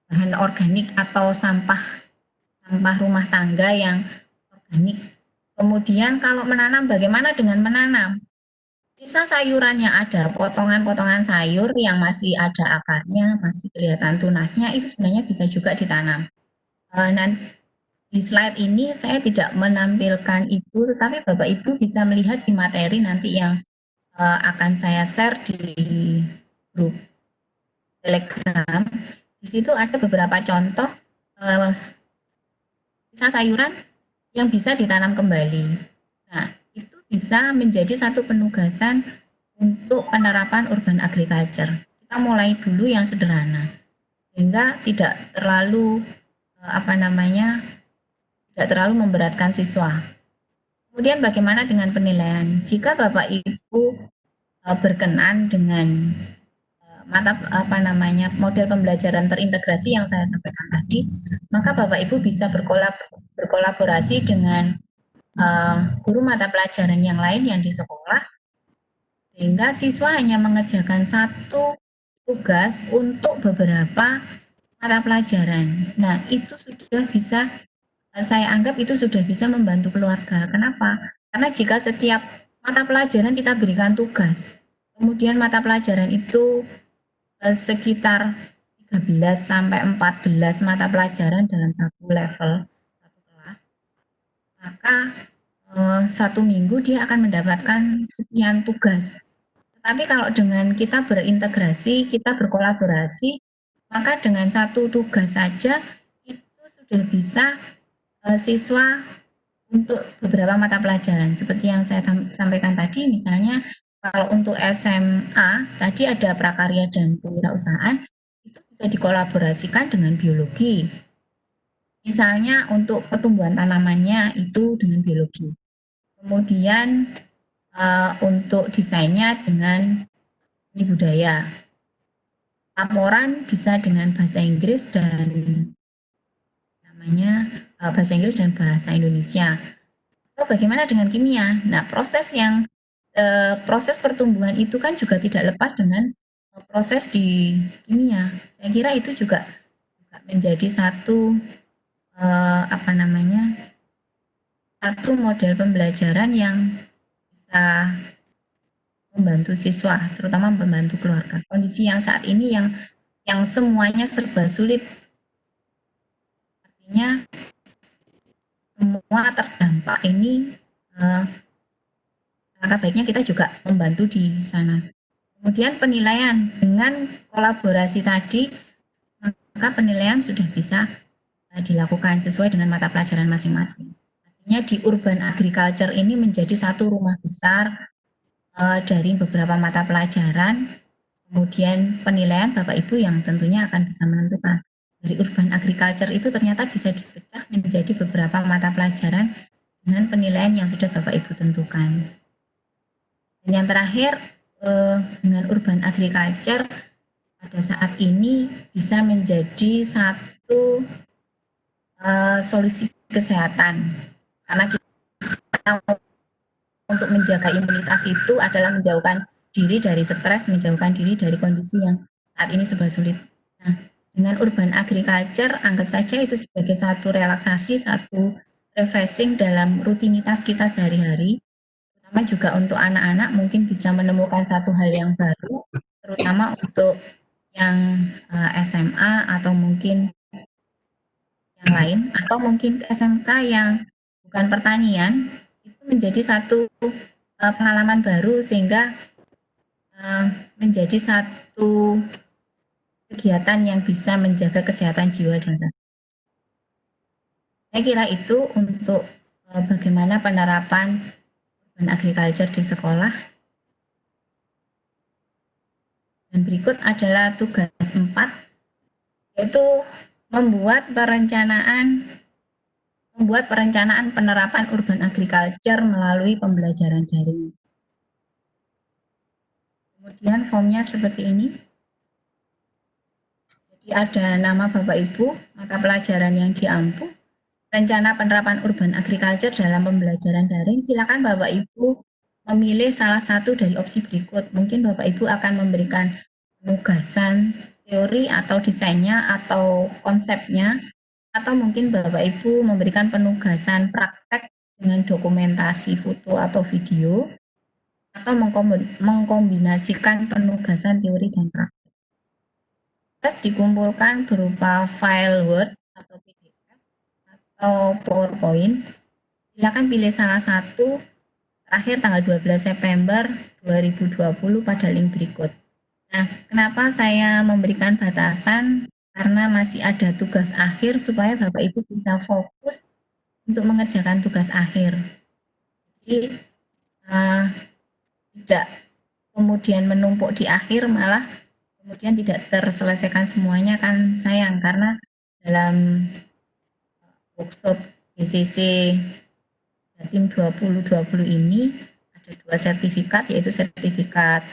bahan organik atau sampah rumah tangga yang organik. Kemudian kalau menanam, bagaimana dengan menanam? Sisa sayuran yang ada, potongan-potongan sayur yang masih ada akarnya, masih kelihatan tunasnya, itu sebenarnya bisa juga ditanam. Nanti di slide ini saya tidak menampilkan itu, tetapi Bapak Ibu bisa melihat di materi nanti yang akan saya share di grup Telegram. Di situ ada beberapa contoh sisa sayuran yang bisa ditanam kembali. Nah, itu bisa menjadi satu penugasan untuk penerapan urban agriculture. Kita mulai dulu yang sederhana, sehingga tidak terlalu tidak terlalu memberatkan siswa. Kemudian bagaimana dengan penilaian? Jika Bapak Ibu berkenan dengan model pembelajaran terintegrasi yang saya sampaikan tadi, maka Bapak Ibu bisa berkolaborasi dengan guru mata pelajaran yang lain yang di sekolah, sehingga siswa hanya mengerjakan satu tugas untuk beberapa mata pelajaran. Nah, itu sudah bisa, saya anggap itu sudah bisa membantu keluarga. Kenapa? Karena jika setiap mata pelajaran kita berikan tugas, kemudian mata pelajaran itu sekitar 13 sampai 14 mata pelajaran dalam satu level, satu kelas, maka satu minggu dia akan mendapatkan sekian tugas. Tetapi kalau dengan kita berintegrasi, kita berkolaborasi, maka dengan satu tugas saja itu sudah bisa siswa untuk beberapa mata pelajaran. Seperti yang saya sampaikan tadi, misalnya kalau untuk SMA, tadi ada prakarya dan kewirausahaan, itu bisa dikolaborasikan dengan biologi. Misalnya untuk pertumbuhan tanamannya itu dengan biologi. Kemudian untuk desainnya dengan seni budaya. Laporan bisa dengan bahasa Inggris dan bahasa Inggris dan bahasa Indonesia. Atau bagaimana dengan kimia? Nah, proses pertumbuhan itu kan juga tidak lepas dengan proses di kimia. Saya kira itu juga menjadi satu satu model pembelajaran yang bisa membantu siswa, terutama membantu keluarga. Kondisi yang saat ini yang semuanya serba sulit, artinya semua terdampak ini, langkah baiknya kita juga membantu di sana. Kemudian penilaian dengan kolaborasi tadi, maka penilaian sudah bisa dilakukan sesuai dengan mata pelajaran masing-masing. Artinya di urban agriculture ini menjadi satu rumah besar dari beberapa mata pelajaran, kemudian penilaian Bapak Ibu yang tentunya akan bisa menentukan. Dari urban agriculture itu ternyata bisa dipecah menjadi beberapa mata pelajaran dengan penilaian yang sudah Bapak Ibu tentukan. Dan yang terakhir, dengan urban agriculture pada saat ini bisa menjadi satu solusi kesehatan, karena kita untuk menjaga imunitas itu adalah menjauhkan diri dari stres, menjauhkan diri dari kondisi yang saat ini serba sulit. Nah, dengan urban agriculture, anggap saja itu sebagai satu relaksasi, satu refreshing dalam rutinitas kita sehari-hari, terutama juga untuk anak-anak mungkin bisa menemukan satu hal yang baru, terutama untuk yang SMA atau mungkin yang lain, atau mungkin SMK yang bukan pertanian, itu menjadi satu pengalaman baru sehingga menjadi satu kegiatan yang bisa menjaga kesehatan jiwa dan raga. Saya kira itu untuk bagaimana penerapan urban agriculture di sekolah. Dan berikut adalah tugas 4, yaitu membuat perencanaan penerapan urban agriculture melalui pembelajaran daring. Kemudian formnya seperti ini. Jadi ada nama Bapak Ibu, mata pelajaran yang diampu, rencana penerapan urban agriculture dalam pembelajaran daring. Silakan Bapak Ibu memilih salah satu dari opsi berikut. Mungkin Bapak Ibu akan memberikan penugasan teori atau desainnya atau konsepnya, atau mungkin Bapak Ibu memberikan penugasan praktek dengan dokumentasi foto atau video, atau mengkombinasikan penugasan teori dan praktek. Tes dikumpulkan berupa file Word atau PDF atau PowerPoint. Silakan pilih salah satu, terakhir tanggal 12 September 2020 pada link berikut. Nah, kenapa saya memberikan batasan? Karena masih ada tugas akhir supaya Bapak Ibu bisa fokus untuk mengerjakan tugas akhir. Jadi tidak kemudian menumpuk di akhir, malah kemudian tidak terselesaikan semuanya, kan sayang, karena dalam workshop GCC Jatim 2020 ini ada 2 sertifikat, yaitu sertifikat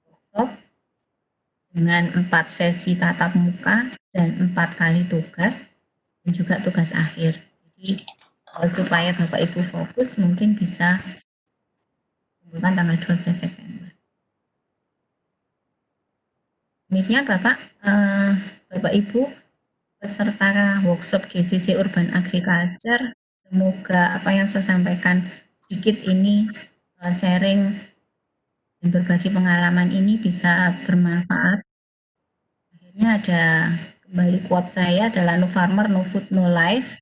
workshop dengan 4 sesi tatap muka dan 4 kali tugas, dan juga tugas akhir. Jadi supaya Bapak Ibu fokus, mungkin bisa bukan tanggal 12 September. Demikian Bapak Ibu peserta workshop GCC Urban Agriculture. Semoga apa yang saya sampaikan sedikit ini sharing dan berbagi pengalaman ini bisa bermanfaat. Akhirnya ada kembali quote saya adalah no farmer, no food, no life.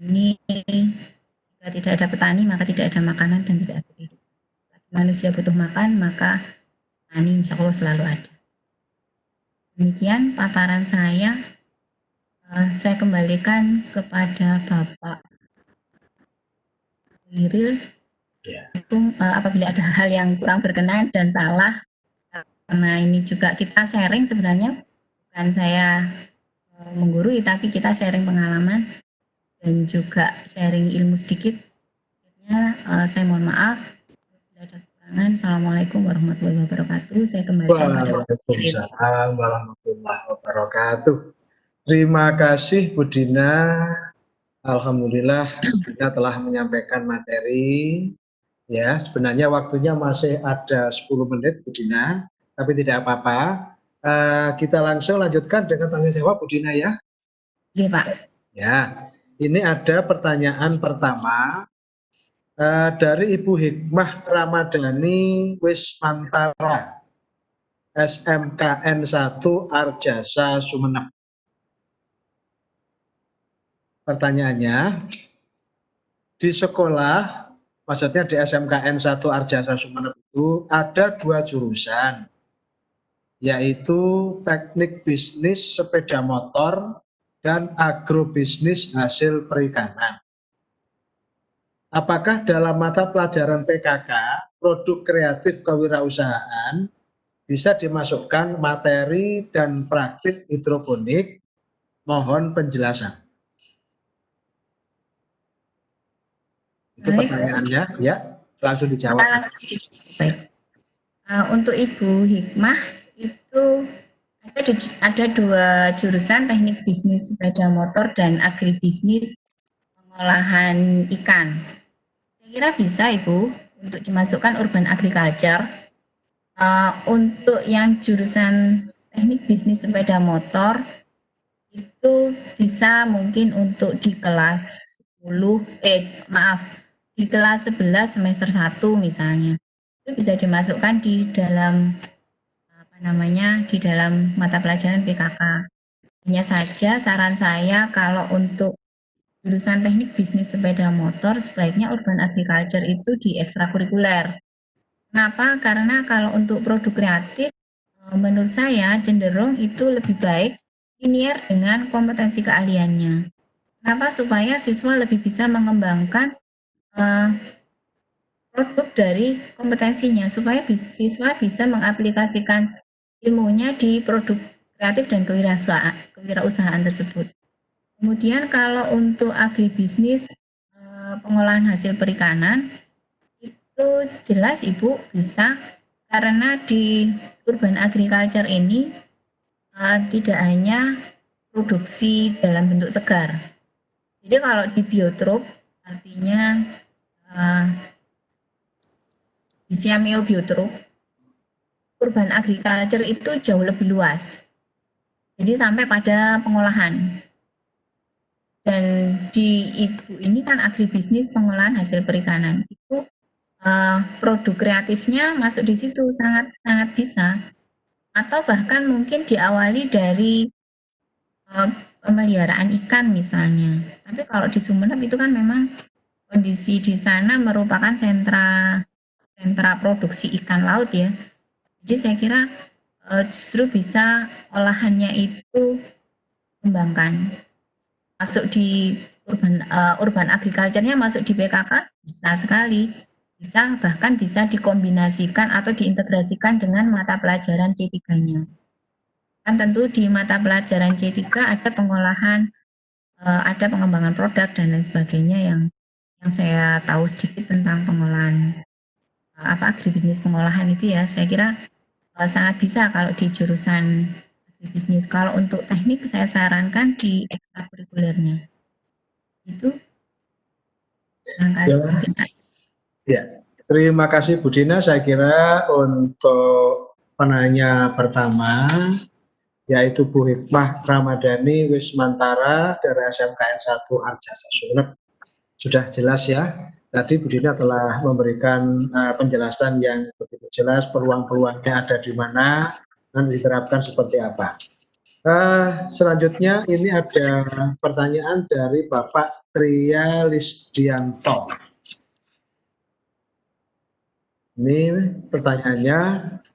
Ini jika tidak ada petani maka tidak ada makanan dan tidak ada kehidupan. Manusia butuh makan, maka petani insya Allah selalu ada. Demikian paparan saya. Saya kembalikan kepada Bapak Wiril. Apabila ada hal yang kurang berkenan dan salah, karena ini juga kita sharing sebenarnya, bukan saya menggurui, tapi kita sharing pengalaman dan juga sharing ilmu sedikit. Saya mohon maaf bila ada kekurangan. Assalamualaikum warahmatullahi wabarakatuh. Saya kembalikan kepada Waalaikumsalam warahmatullahi wabarakatuh. Terima kasih Bu Dina. Alhamdulillah Bu Dina telah menyampaikan materi. Ya, sebenarnya waktunya masih ada 10 menit Bu Dina, tapi tidak apa-apa. Kita langsung lanjutkan dengan tanya jawab Bu Dina ya. Iya Pak. Ya, ini ada pertanyaan pertama dari Ibu Hikmah Ramadhani Wismantara, SMKN 1 Arjasa Sumeneb. Pertanyaannya, di sekolah maksudnya di SMKN 1 Arjasa Sumeneb itu ada 2 jurusan, yaitu teknik bisnis sepeda motor dan agrobisnis hasil perikanan. Apakah dalam mata pelajaran PKK, produk kreatif kewirausahaan, bisa dimasukkan materi dan praktik hidroponik? Mohon penjelasan. Itu Baik. pertanyaannya, ya, langsung dijawab. Baik. Untuk Ibu Hikmah itu ada 2 jurusan, teknik bisnis sepeda motor dan agribisnis pengolahan ikan. Saya kira bisa Ibu untuk dimasukkan urban agriculture. Untuk yang jurusan teknik bisnis sepeda motor itu bisa mungkin untuk di kelas 10, di kelas 11 semester 1 misalnya. Itu bisa dimasukkan di dalam di dalam mata pelajaran PKK. Hanya saja saran saya kalau untuk jurusan teknik bisnis sepeda motor sebaiknya urban agriculture itu di ekstrakurikuler. Kenapa? Karena kalau untuk produk kreatif menurut saya cenderung itu lebih baik linear dengan kompetensi keahliannya. Kenapa? Supaya siswa lebih bisa mengembangkan produk dari kompetensinya, supaya siswa bisa mengaplikasikan ilmunya di produk kreatif dan kewirausahaan tersebut. Kemudian kalau untuk agribisnis pengolahan hasil perikanan itu jelas Ibu bisa, karena di urban agriculture ini tidak hanya produksi dalam bentuk segar. Jadi kalau di biotrop artinya di Siameo biotrop, urban agriculture itu jauh lebih luas. Jadi sampai pada pengolahan. Dan di Ibu ini kan agribisnis pengolahan hasil perikanan. Itu produk kreatifnya masuk di situ sangat bisa. Atau bahkan mungkin diawali dari pemeliharaan ikan misalnya. Tapi kalau di Sumeneb itu kan memang kondisi di sana merupakan sentra produksi ikan laut ya. Jadi saya kira justru bisa olahannya itu kembangkan. Masuk di urban agriculture-nya masuk di PKK bisa sekali. Bisa bahkan bisa dikombinasikan atau diintegrasikan dengan mata pelajaran C3-nya. Kan tentu di mata pelajaran C3 ada pengolahan, ada pengembangan produk dan lain sebagainya yang saya tahu sedikit tentang pengolahan agribisnis pengolahan itu ya. Saya kira sangat bisa kalau di jurusan agribisnis. Kalau untuk teknik saya sarankan di ekstrakurikulernya. Itu ya, terima kasih Bu Dina. Saya kira untuk penanya pertama yaitu Bu Hikmah Ramadhani Wismantara dari SMKN 1 Arjasa Sumeneb sudah jelas ya. Tadi Bu Dina telah memberikan penjelasan yang begitu jelas, peluang-peluangnya ada di mana dan diterapkan seperti apa. Selanjutnya ini ada pertanyaan dari Bapak Tria Lisdianto. Ini pertanyaannya,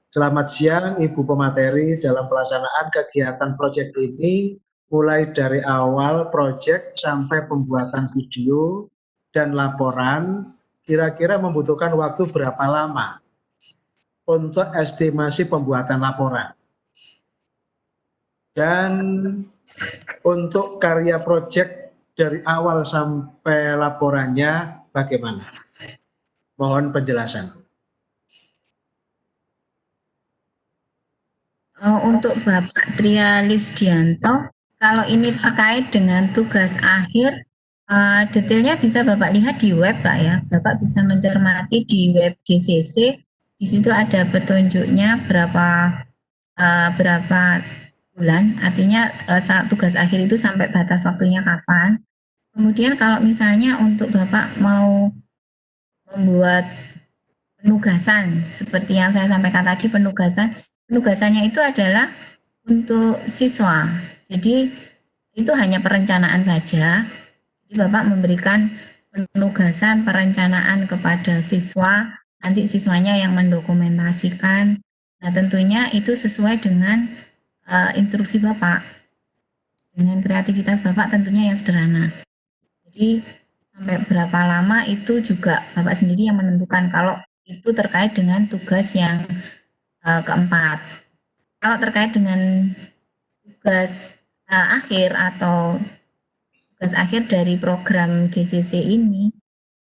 selamat siang Ibu pemateri, dalam pelaksanaan kegiatan proyek ini mulai dari awal proyek sampai pembuatan video dan laporan kira-kira membutuhkan waktu berapa lama untuk estimasi pembuatan laporan? Dan untuk karya proyek dari awal sampai laporannya bagaimana? Mohon penjelasan. Untuk Bapak Tria Lisdianto, kalau ini terkait dengan tugas akhir, detailnya bisa Bapak lihat di web Pak ya. Bapak bisa mencermati di web GCC, di situ ada petunjuknya berapa bulan, artinya tugas akhir itu sampai batas waktunya kapan. Kemudian kalau misalnya untuk Bapak mau membuat penugasan, seperti yang saya sampaikan tadi, penugasannya itu adalah untuk siswa. Jadi itu hanya perencanaan saja. Jadi Bapak memberikan penugasan, perencanaan kepada siswa, nanti siswanya yang mendokumentasikan. Nah, tentunya itu sesuai dengan instruksi Bapak, dengan kreativitas Bapak tentunya yang sederhana. Jadi sampai berapa lama itu juga Bapak sendiri yang menentukan kalau itu terkait dengan tugas yang keempat. Kalau terkait dengan tugas akhir atau tugas akhir dari program GCC ini,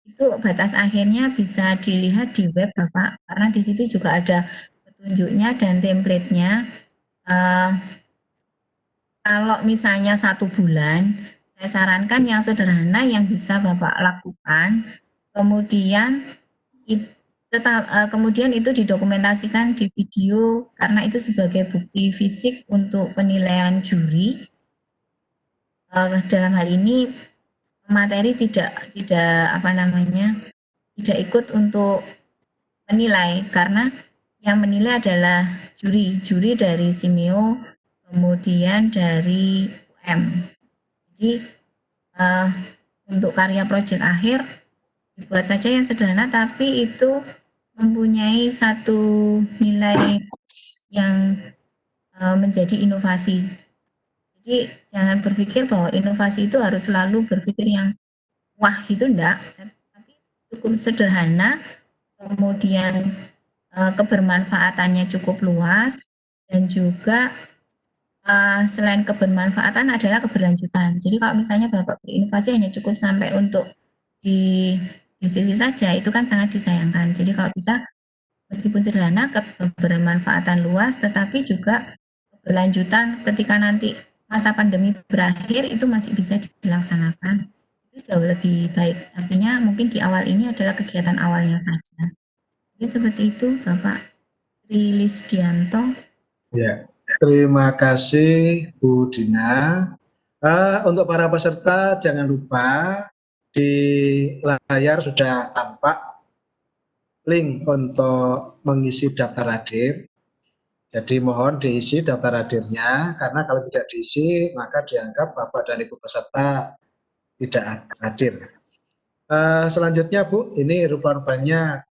itu batas akhirnya bisa dilihat di web Bapak, karena di situ juga ada petunjuknya dan template-nya. Kalau misalnya 1 bulan, saya sarankan yang sederhana yang bisa Bapak lakukan, kemudian kemudian itu didokumentasikan di video karena itu sebagai bukti fisik untuk penilaian juri. Dalam hal ini materi tidak ikut untuk menilai karena yang menilai adalah juri dari Simeo, kemudian dari UM. Jadi untuk karya proyek akhir dibuat saja yang sederhana tapi itu mempunyai satu nilai yang menjadi inovasi. Jadi jangan berpikir bahwa inovasi itu harus selalu berpikir yang wah gitu enggak, tapi cukup sederhana, kemudian kebermanfaatannya cukup luas dan juga selain kebermanfaatan adalah keberlanjutan. Jadi kalau misalnya Bapak berinovasi hanya cukup sampai untuk di sisi saja, itu kan sangat disayangkan. Jadi kalau bisa meskipun sederhana, kebermanfaatan luas, tetapi juga keberlanjutan ketika nanti masa pandemi berakhir itu masih bisa dilaksanakan. Itu jauh lebih baik. Artinya mungkin di awal ini adalah kegiatan awalnya saja. Jadi seperti itu Bapak Trilisdianto. Ya. Terima kasih Bu Dina. Untuk para peserta jangan lupa di layar sudah tampak link untuk mengisi daftar hadir. Jadi mohon diisi daftar hadirnya karena kalau tidak diisi maka dianggap Bapak dan Ibu peserta tidak hadir. Selanjutnya Bu, ini rupa-rupanya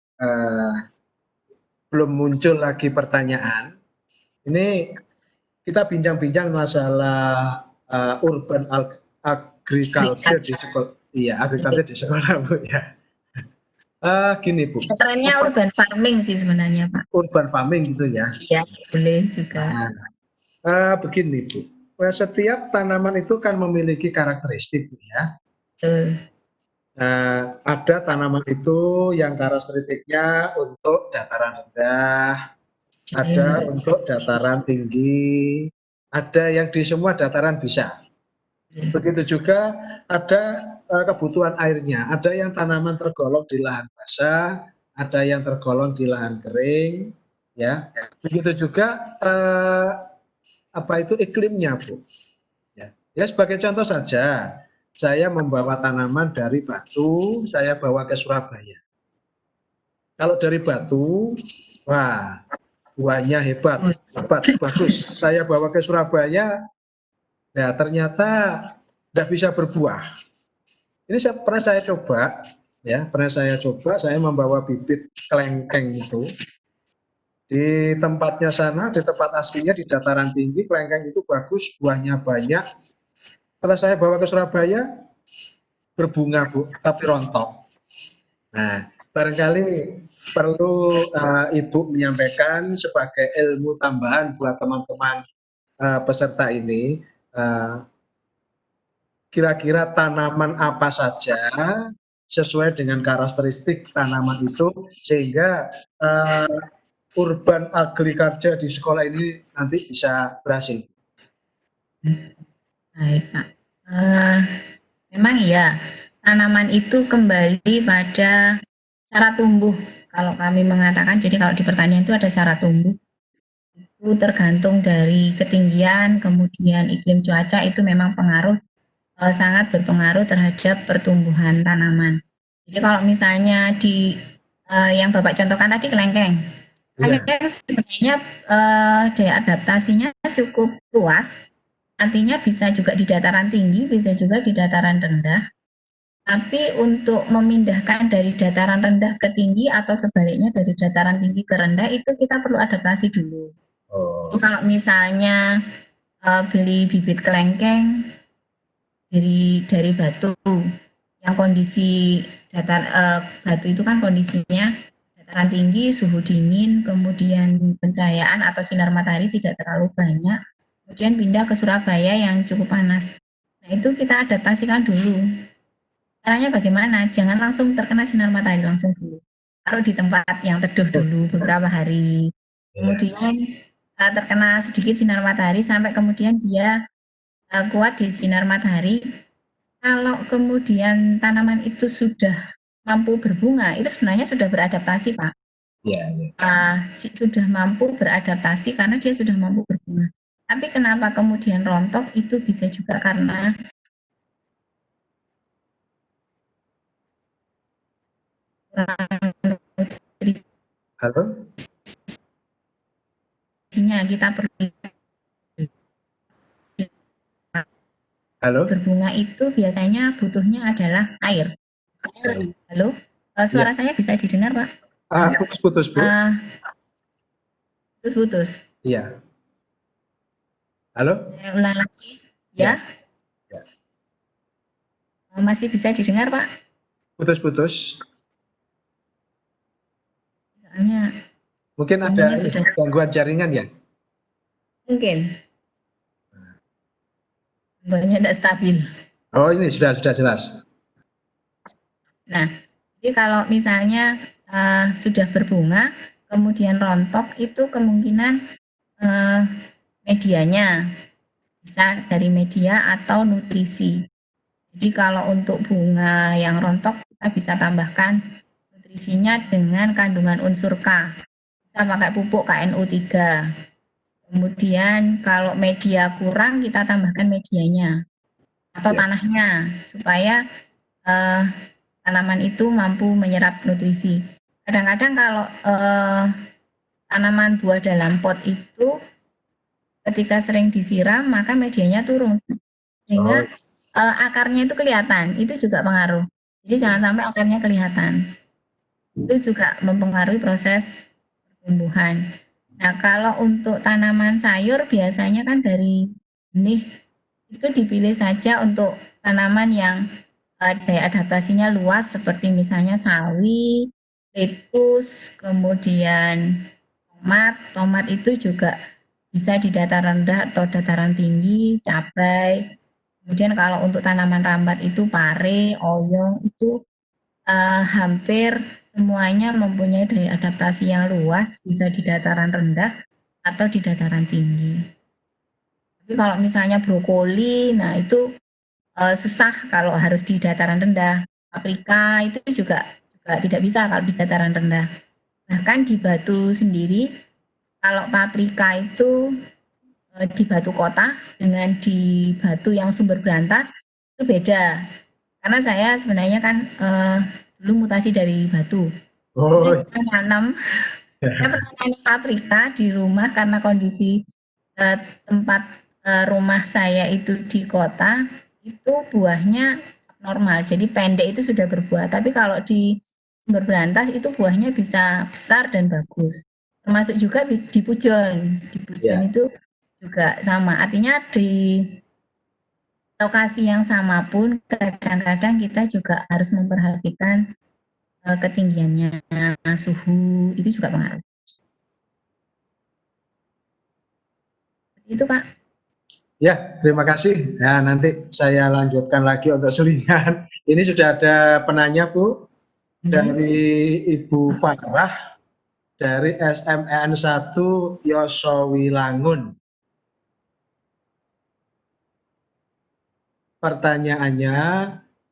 belum muncul lagi pertanyaan. Ini kita bincang-bincang masalah urban agriculture di sekolah. Iya, agriculture di sekolah Bu ya. Gini Bu. Trennya urban farming sih sebenarnya Pak. Urban farming gitu ya. Iya, boleh juga. Begini Bu, setiap tanaman itu kan memiliki karakteristik ya. Betul. Ada tanaman itu yang karakteristiknya untuk dataran rendah, ada untuk dataran tinggi, ada yang di semua dataran bisa. Begitu juga ada kebutuhan airnya, ada yang tanaman tergolong di lahan basah, ada yang tergolong di lahan kering, ya. Begitu juga iklimnya Bu. Ya sebagai contoh saja, saya membawa tanaman dari Batu, saya bawa ke Surabaya. Kalau dari Batu, wah buahnya hebat, bagus. Saya bawa ke Surabaya, ya ternyata tidak bisa berbuah. Ini pernah saya coba, saya membawa bibit kelengkeng itu. Di tempatnya sana, di tempat aslinya di dataran tinggi, kelengkeng itu bagus, buahnya banyak. Setelah saya bawa ke Surabaya, berbunga Bu, tapi rontok. Nah, barangkali perlu Ibu menyampaikan sebagai ilmu tambahan buat teman-teman peserta ini, kira-kira tanaman apa saja sesuai dengan karakteristik tanaman itu sehingga urban agriculture di sekolah ini nanti bisa berhasil. Baik Pak, memang iya tanaman itu kembali pada cara tumbuh. Kalau kami mengatakan, jadi kalau di pertanyaan itu ada cara tumbuh, itu tergantung dari ketinggian, kemudian iklim cuaca itu memang sangat berpengaruh terhadap pertumbuhan tanaman. Jadi kalau misalnya di yang Bapak contohkan tadi kelengkeng, kelengkeng sebenarnya daya adaptasinya cukup luas, artinya bisa juga di dataran tinggi, bisa juga di dataran rendah. Tapi untuk memindahkan dari dataran rendah ke tinggi atau sebaliknya dari dataran tinggi ke rendah itu kita perlu adaptasi dulu. Oh, Jadi kalau misalnya beli bibit kelengkeng dari batu yang kondisi batu itu kan kondisinya dataran tinggi, suhu dingin, kemudian pencahayaan atau sinar matahari tidak terlalu banyak, kemudian pindah ke Surabaya yang cukup panas. Nah itu kita adaptasikan dulu. Caranya bagaimana? Jangan langsung terkena sinar matahari langsung dulu. Taruh di tempat yang teduh dulu beberapa hari. Kemudian terkena sedikit sinar matahari sampai kemudian dia kuat di sinar matahari. Kalau kemudian tanaman itu sudah mampu berbunga, itu sebenarnya sudah beradaptasi, Pak. iya, iya. Sudah mampu beradaptasi karena dia sudah mampu berbunga. Tapi kenapa kemudian rontok itu bisa juga karena Halo? nutrisinya kita perlu. Halo? Berbunga itu biasanya butuhnya adalah air. Halo? Suara saya bisa didengar, Pak? Putus-putus, Bu. Putus-putus. Iya. Halo? Saya ulang lagi. Ya. Ya. Masih bisa didengar, Pak? Putus-putus. Soalnya Mungkin ada gangguan jaringan ya? mungkin. Gangguannya tidak stabil. Oh, ini sudah jelas. Nah, jadi kalau misalnya sudah berbunga, kemudian rontok, itu kemungkinan medianya bisa dari media atau nutrisi. Jadi kalau untuk bunga yang rontok, kita bisa tambahkan nutrisinya dengan kandungan unsur K. Bisa pakai pupuk KNO3. Kemudian kalau media kurang, kita tambahkan medianya atau tanahnya supaya tanaman itu mampu menyerap nutrisi. Kadang-kadang kalau tanaman buah dalam pot itu ketika sering disiram maka medianya turun sehingga akarnya itu kelihatan, itu juga pengaruh. Jadi jangan sampai akarnya kelihatan. Itu juga mempengaruhi proses pertumbuhan. Nah, kalau untuk tanaman sayur biasanya kan dari benih itu dipilih saja untuk tanaman yang daya adaptasinya luas seperti misalnya sawi, lettuce, kemudian tomat itu juga bisa di dataran rendah atau dataran tinggi, cabai. Kemudian kalau untuk tanaman rambat itu pare, oyong itu hampir semuanya mempunyai daya adaptasi yang luas, bisa di dataran rendah atau di dataran tinggi. Tapi kalau misalnya brokoli, nah itu susah kalau harus di dataran rendah. Paprika itu juga tidak bisa kalau di dataran rendah. Bahkan di Batu sendiri, kalau paprika itu di Batu kota dengan di Batu yang sumber berantas itu beda. Karena saya sebenarnya kan dulu mutasi dari Batu. Saya bisa nanam, saya pernah nanam paprika di rumah karena kondisi tempat rumah saya itu di kota, itu buahnya normal. Jadi pendek itu sudah berbuah. Tapi kalau di sumber berantas itu buahnya bisa besar dan bagus. Termasuk juga di pujon. Di pujon itu juga sama. Artinya di lokasi yang sama pun kadang-kadang kita juga harus memperhatikan ketinggiannya, suhu, itu juga pengaruh. Itu Pak. Ya, terima kasih. Ya, nanti saya lanjutkan lagi untuk selingan. Ini sudah ada penanya, Bu, dari Ibu Farah, dari SMN 1 Yosowilangun. Pertanyaannya,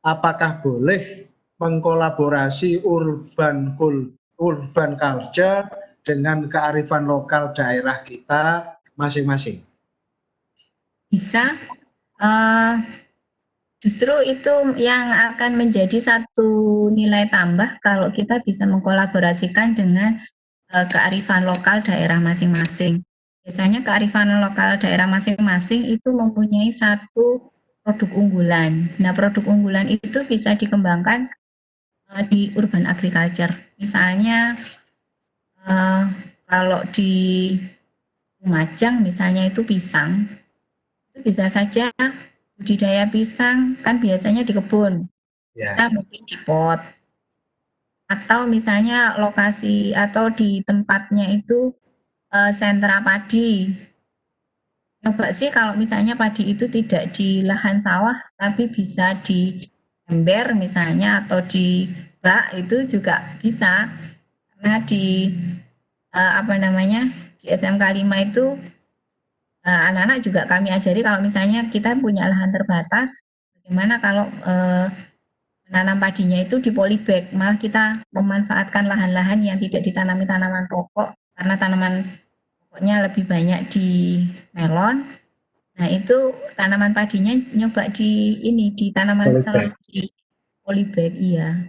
apakah boleh mengkolaborasi urban culture dengan kearifan lokal daerah kita masing-masing? Bisa. Justru itu yang akan menjadi satu nilai tambah kalau kita bisa mengkolaborasikan dengan kearifan lokal daerah masing-masing. Biasanya kearifan lokal daerah masing-masing itu mempunyai satu produk unggulan. Nah, produk unggulan itu bisa dikembangkan di urban agriculture. Misalnya kalau di Lumajang misalnya itu pisang, itu bisa saja budidaya pisang kan biasanya di kebun, kita mungkin di pot, atau misalnya lokasi atau di tempatnya itu sentra padi. Coba sih kalau misalnya padi itu tidak di lahan sawah, tapi bisa di ember misalnya atau di bak itu juga bisa. Karena di di SMK 5 itu anak-anak juga kami ajari kalau misalnya kita punya lahan terbatas, bagaimana kalau menanam padinya itu di polybag, malah kita memanfaatkan lahan-lahan yang tidak ditanami tanaman pokok karena tanaman pokoknya lebih banyak di melon. Nah itu tanaman padinya nyoba di tanaman di polybag, iya.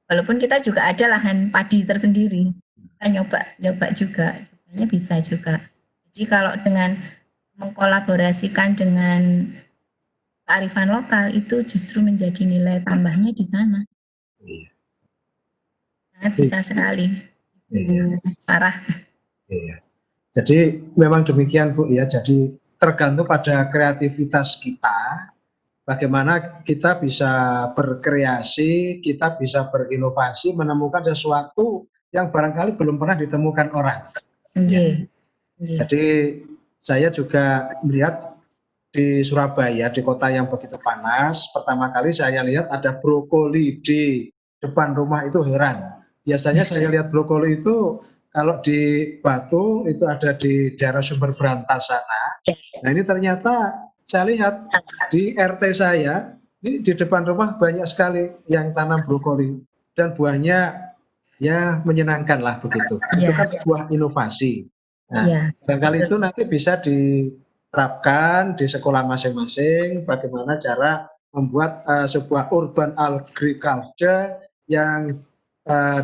Walaupun kita juga ada lahan padi tersendiri, kita nyoba juga, sebenarnya bisa juga. Jadi kalau dengan mengkolaborasikan dengan kearifan lokal itu justru menjadi nilai tambahnya di sana. Sangat bisa sekali. Parah. Jadi memang demikian Bu ya. Jadi tergantung pada kreativitas kita, bagaimana kita bisa berkreasi, kita bisa berinovasi, menemukan sesuatu yang barangkali belum pernah ditemukan orang. Okay. Jadi saya juga melihat di Surabaya, di kota yang begitu panas, pertama kali saya lihat ada brokoli di depan rumah, itu heran. Biasanya saya lihat brokoli itu kalau di Batu itu ada di daerah Sumber Berantas sana. Nah ini ternyata saya lihat di RT saya, ini di depan rumah banyak sekali yang tanam brokoli dan buahnya ya menyenangkan lah begitu. Itu kan sebuah inovasi. Nah, barangkali itu nanti bisa diterapkan di sekolah masing-masing bagaimana cara membuat sebuah urban agriculture yang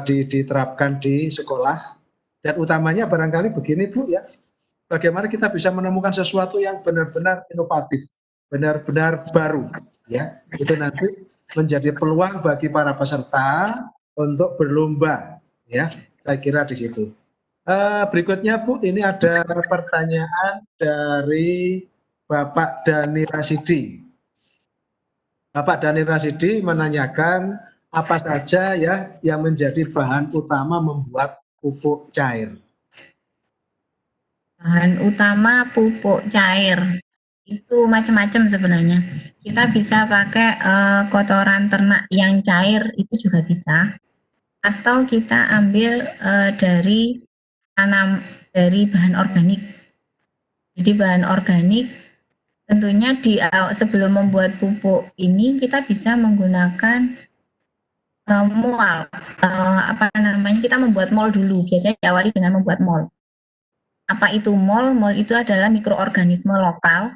diterapkan di sekolah, dan utamanya barangkali begini Bu ya, bagaimana kita bisa menemukan sesuatu yang benar-benar inovatif, benar-benar baru ya, itu nanti menjadi peluang bagi para peserta untuk berlomba ya, saya kira di situ. Berikutnya Bu, ini ada pertanyaan dari Bapak Dani Rasidi. Bapak Dani Rasidi menanyakan apa saja ya yang menjadi bahan utama membuat pupuk cair. Bahan utama pupuk cair itu macam-macam sebenarnya. Kita bisa pakai kotoran ternak yang cair, itu juga bisa. Atau kita ambil dari bahan organik. Jadi bahan organik tentunya sebelum membuat pupuk ini kita bisa menggunakan mol. Kita membuat mol dulu. Biasanya diawali dengan membuat mol. Apa itu mol? Mol itu adalah mikroorganisme lokal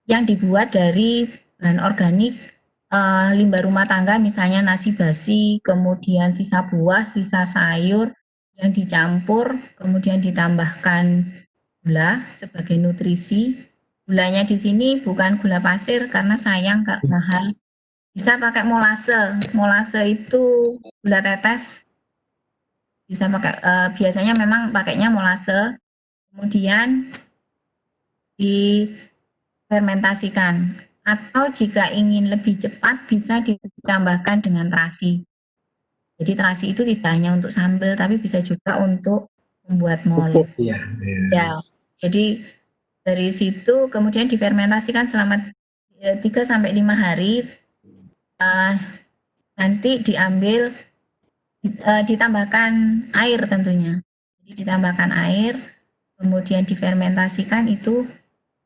yang dibuat dari bahan organik, limbah rumah tangga, misalnya nasi basi, kemudian sisa buah, sisa sayur yang dicampur, kemudian ditambahkan gula sebagai nutrisi. Gulanya di sini bukan gula pasir karena sayang, mahal. Bisa pakai molase. Molase itu gula tetes. Bisa pakai, biasanya memang pakainya molase. Kemudian difermentasikan, atau jika ingin lebih cepat bisa ditambahkan dengan terasi. Jadi terasi itu tidak hanya untuk sambal tapi bisa juga untuk membuat mol. Ya, jadi dari situ kemudian difermentasikan selama 3-5 hari, nanti diambil, ditambahkan air tentunya. Jadi ditambahkan air, kemudian difermentasikan, itu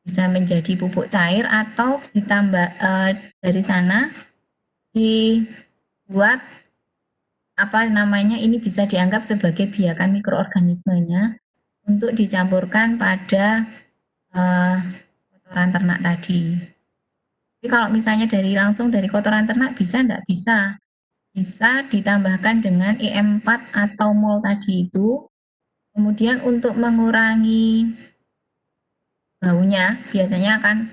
bisa menjadi pupuk cair, atau ditambah dari sana dibuat ini bisa dianggap sebagai biakan mikroorganismenya untuk dicampurkan pada kotoran ternak tadi. Tapi kalau misalnya langsung dari kotoran ternak bisa enggak? Bisa. Bisa ditambahkan dengan EM4 atau mol tadi itu. Kemudian untuk mengurangi baunya, biasanya akan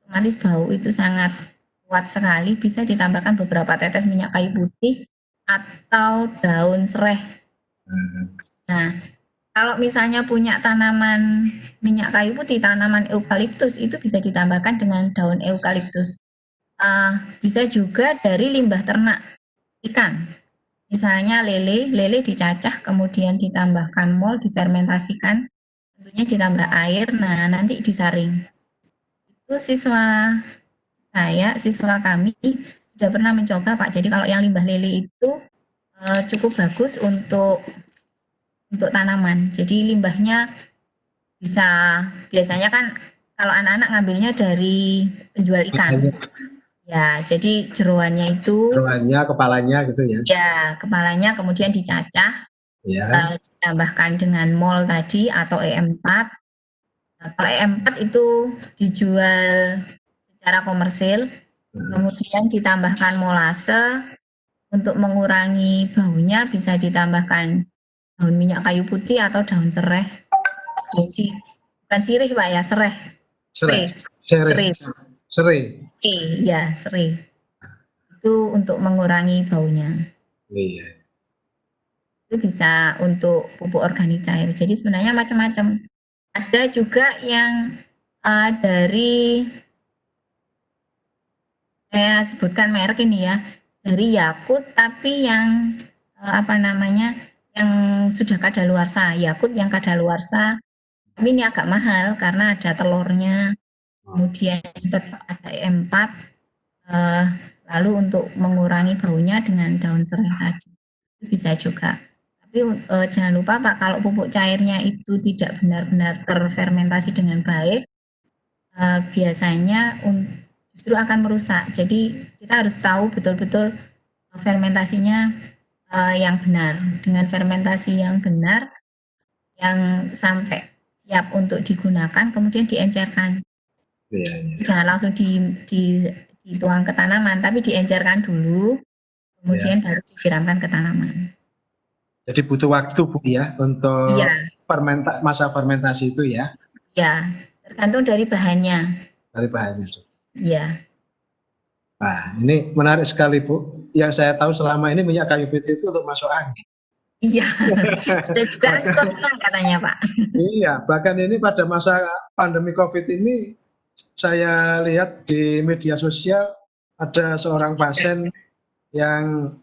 otomatis bau itu sangat kuat sekali, bisa ditambahkan beberapa tetes minyak kayu putih atau daun serai. Nah, kalau misalnya punya tanaman minyak kayu putih, tanaman eukaliptus, itu bisa ditambahkan dengan daun eukaliptus. Bisa juga dari limbah ternak ikan. Misalnya lele dicacah, kemudian ditambahkan mol, difermentasikan, tentunya ditambah air, nah nanti disaring. Itu siswa kami sudah pernah mencoba Pak. Jadi kalau yang limbah lele itu cukup bagus untuk tanaman. Jadi limbahnya biasanya kan kalau anak-anak ngambilnya dari penjual ikan. Ya, jadi jeroannya itu, kepalanya gitu ya. ya kepalanya kemudian dicacah, Ya. ditambahkan dengan mol tadi atau E4. Nah, kalau E4 itu dijual secara komersil, kemudian ditambahkan molase untuk mengurangi baunya, bisa ditambahkan daun minyak kayu putih atau daun serai. Bukan sirih Pak ya, serai. Serai. Ya, serai. Itu untuk mengurangi baunya. Iya. Itu bisa untuk pupuk organik cair. Jadi sebenarnya macam-macam. Ada juga yang dari saya sebutkan merek ini ya, dari Yakult tapi yang yang sudah kadaluarsa. Yakult yang kadaluarsa, tapi ini agak mahal karena ada telurnya, kemudian tetap ada E4, lalu untuk mengurangi baunya dengan daun serai tadi. Itu bisa juga. Tapi jangan lupa Pak, kalau pupuk cairnya itu tidak benar-benar terfermentasi dengan baik, biasanya justru akan merusak. Jadi kita harus tahu betul-betul fermentasinya yang benar. Dengan fermentasi yang benar, yang sampai siap untuk digunakan, kemudian diencerkan. Jangan langsung dituang ke tanaman, tapi diencerkan dulu, kemudian baru disiramkan ke tanaman. Jadi butuh waktu Bu ya untuk masa fermentasi itu ya? Ya, tergantung dari bahannya. Iya. Nah, ini menarik sekali Bu. Yang saya tahu selama ini minyak kayu putih itu untuk masuk angin. Iya, ada juga restoran katanya Pak. Iya, bahkan ini pada masa pandemi COVID ini saya lihat di media sosial ada seorang pasien yang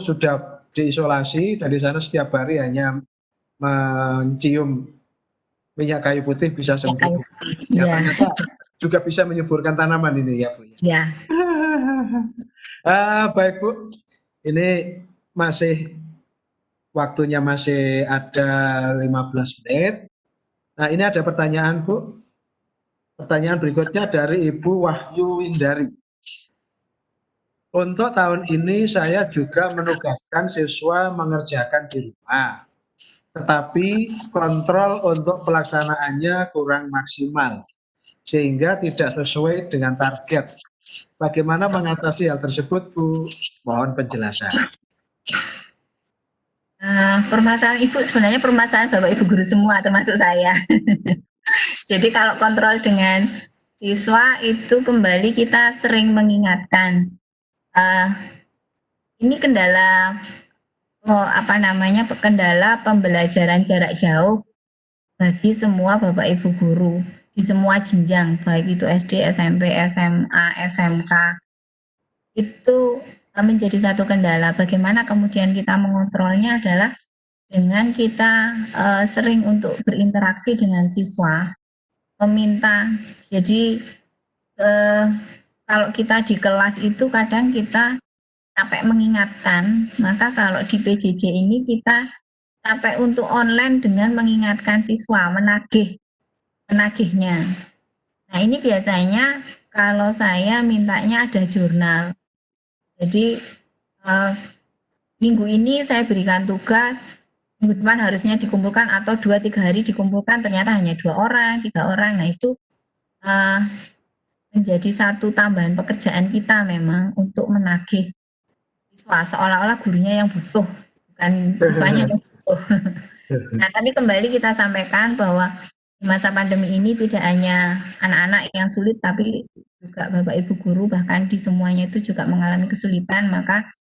sudah diisolasi, dari sana setiap hari hanya mencium minyak kayu putih bisa sembuh. Ya, ternyata juga bisa menyuburkan tanaman ini ya Bu. Ya. Baik Bu, ini waktunya masih ada 15 menit. Nah, ini ada pertanyaan Bu. Pertanyaan berikutnya dari Ibu Wahyu Windari. Untuk tahun ini saya juga menugaskan siswa mengerjakan di rumah, tetapi kontrol untuk pelaksanaannya kurang maksimal, sehingga tidak sesuai dengan target. Bagaimana mengatasi hal tersebut, Bu? Mohon penjelasan. Permasalahan Ibu sebenarnya permasalahan Bapak Ibu guru semua, termasuk saya. Jadi kalau kontrol dengan siswa itu kembali kita sering mengingatkan. Ini kendala kendala pembelajaran jarak jauh bagi semua Bapak Ibu guru di semua jenjang, baik itu SD, SMP, SMA, SMK. Itu menjadi satu kendala. Bagaimana kemudian kita mengontrolnya adalah dengan kita sering untuk berinteraksi dengan siswa, meminta. Jadi kalau kita di kelas itu kadang kita capek mengingatkan, maka kalau di PJJ ini kita capek untuk online dengan mengingatkan siswa, menagihnya. Nah, ini biasanya kalau saya mintanya ada jurnal. Jadi minggu ini saya berikan tugas, minggu depan harusnya dikumpulkan atau 2-3 hari dikumpulkan, ternyata hanya 2 orang, 3 orang. Nah, itu menjadi satu tambahan pekerjaan kita memang untuk menagih siswa, seolah-olah gurunya yang butuh, bukan siswanya yang butuh. Nah, tapi kembali kita sampaikan bahwa di masa pandemi ini tidak hanya anak-anak yang sulit, tapi juga Bapak Ibu guru, bahkan di semuanya itu juga mengalami kesulitan, maka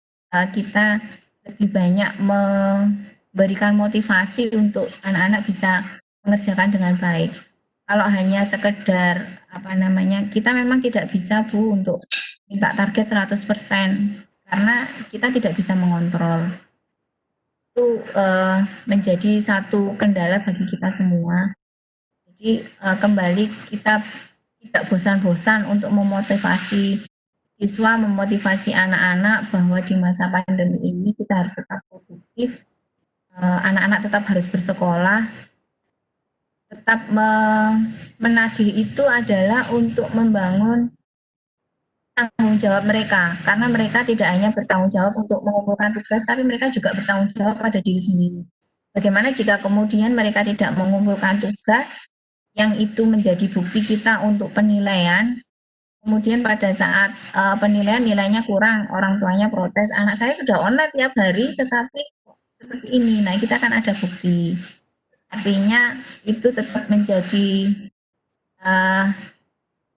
kita lebih banyak memberikan motivasi untuk anak-anak bisa mengerjakan dengan baik. Kalau hanya sekedar kita memang tidak bisa Bu untuk minta target 100% karena kita tidak bisa mengontrol. Itu menjadi satu kendala bagi kita semua. Jadi kembali kita tidak bosan-bosan untuk memotivasi siswa, memotivasi anak-anak bahwa di masa pandemi ini kita harus tetap produktif, anak-anak tetap harus bersekolah, tetap menagih itu adalah untuk membangun tanggung jawab mereka, karena mereka tidak hanya bertanggung jawab untuk mengumpulkan tugas, tapi mereka juga bertanggung jawab pada diri sendiri. Bagaimana jika kemudian mereka tidak mengumpulkan tugas, yang itu menjadi bukti kita untuk penilaian, kemudian pada saat penilaian nilainya kurang, orang tuanya protes, anak saya sudah online tiap hari, tetapi seperti ini. Nah, kita kan ada bukti. Artinya itu tetap menjadi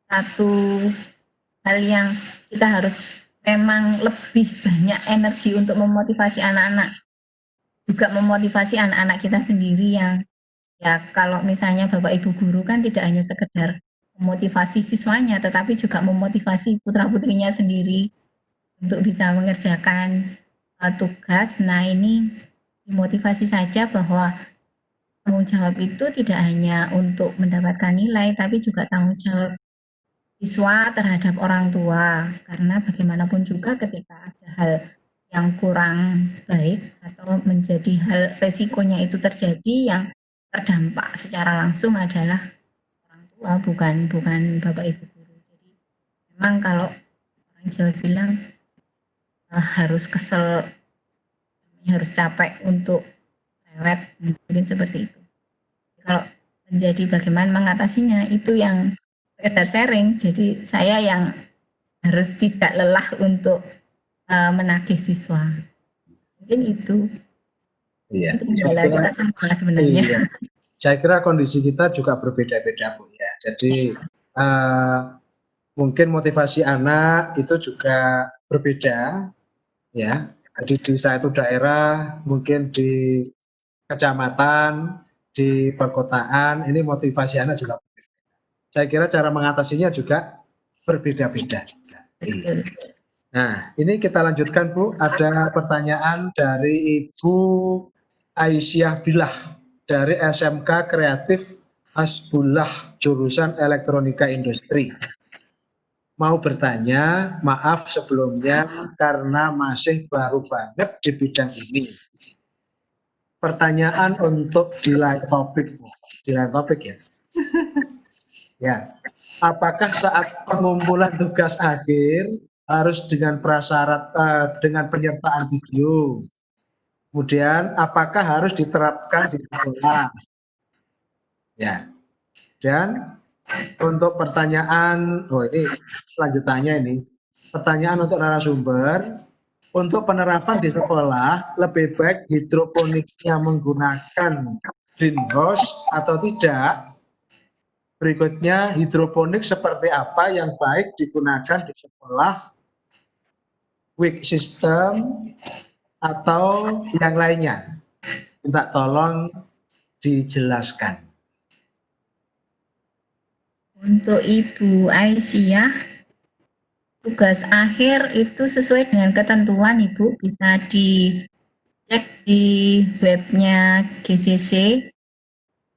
satu hal yang kita harus memang lebih banyak energi untuk memotivasi anak-anak. Juga memotivasi anak-anak kita sendiri yang ya kalau misalnya Bapak Ibu guru kan tidak hanya sekedar memotivasi siswanya, tetapi juga memotivasi putra-putrinya sendiri untuk bisa mengerjakan tugas. Nah, ini dimotivasi saja bahwa tanggung jawab itu tidak hanya untuk mendapatkan nilai, tapi juga tanggung jawab siswa terhadap orang tua. Karena bagaimanapun juga ketika ada hal yang kurang baik atau menjadi hal resikonya itu terjadi, yang terdampak secara langsung adalah orang tua, bukan Bapak Ibu guru. Jadi memang kalau orang Jawa bilang harus kesel, harus capek untuk lewat, mungkin seperti itu. Kalau menjadi bagaimana mengatasinya itu yang sekedar sharing, jadi saya yang harus tidak lelah untuk menagih siswa. Mungkin itu. Iya. Itu kendala kita semua sebenarnya. Iya. Saya kira kondisi kita juga berbeda-beda Bu ya. Jadi mungkin motivasi anak itu juga berbeda ya. Jadi di satu daerah, mungkin di kecamatan, di perkotaan, ini motivasi anak juga berbeda. Saya kira cara mengatasinya juga berbeda-beda juga. Nah, ini kita lanjutkan Bu. Ada pertanyaan dari Ibu Aisyah Bilah dari SMK Kreatif Hasbullah jurusan Elektronika Industri. Mau bertanya, maaf sebelumnya karena masih baru banget di bidang ini. Pertanyaan untuk di line topik, di line topik ya. Ya, apakah saat pengumpulan tugas akhir harus dengan prasyarat dengan penyertaan video? Kemudian, apakah harus diterapkan di sekolah? Ya, dan untuk pertanyaan, ini lanjutannya ini. Pertanyaan untuk narasumber, untuk penerapan di sekolah, lebih baik hidroponiknya menggunakan greenhouse atau tidak? Berikutnya, hidroponik seperti apa yang baik digunakan di sekolah, weak system, atau yang lainnya? Minta tolong dijelaskan. Untuk Ibu Aisyah, tugas akhir itu sesuai dengan ketentuan Ibu, bisa dicek di webnya GCC.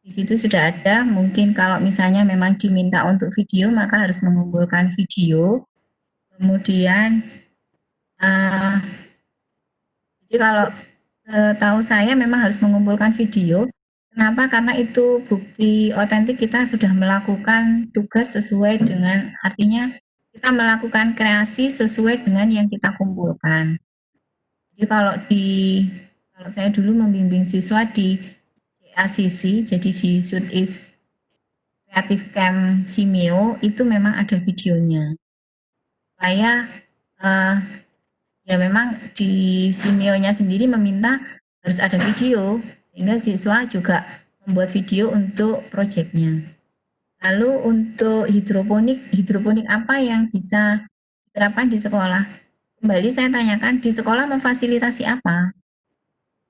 Di situ sudah ada, mungkin kalau misalnya memang diminta untuk video, maka harus mengumpulkan video. Kemudian, jadi kalau tahu saya memang harus mengumpulkan video. Kenapa? Karena itu bukti otentik kita sudah melakukan tugas sesuai dengan, artinya kita melakukan kreasi sesuai dengan yang kita kumpulkan. Jadi kalau saya dulu membimbing siswa di ACC, jadi si Southeast Creative Camp Simeo, itu memang ada videonya. Supaya ya memang di Simeo-nya sendiri meminta harus ada video, sehingga siswa juga membuat video untuk proyeknya. Lalu untuk hidroponik apa yang bisa diterapkan di sekolah? Kembali saya tanyakan, di sekolah memfasilitasi apa?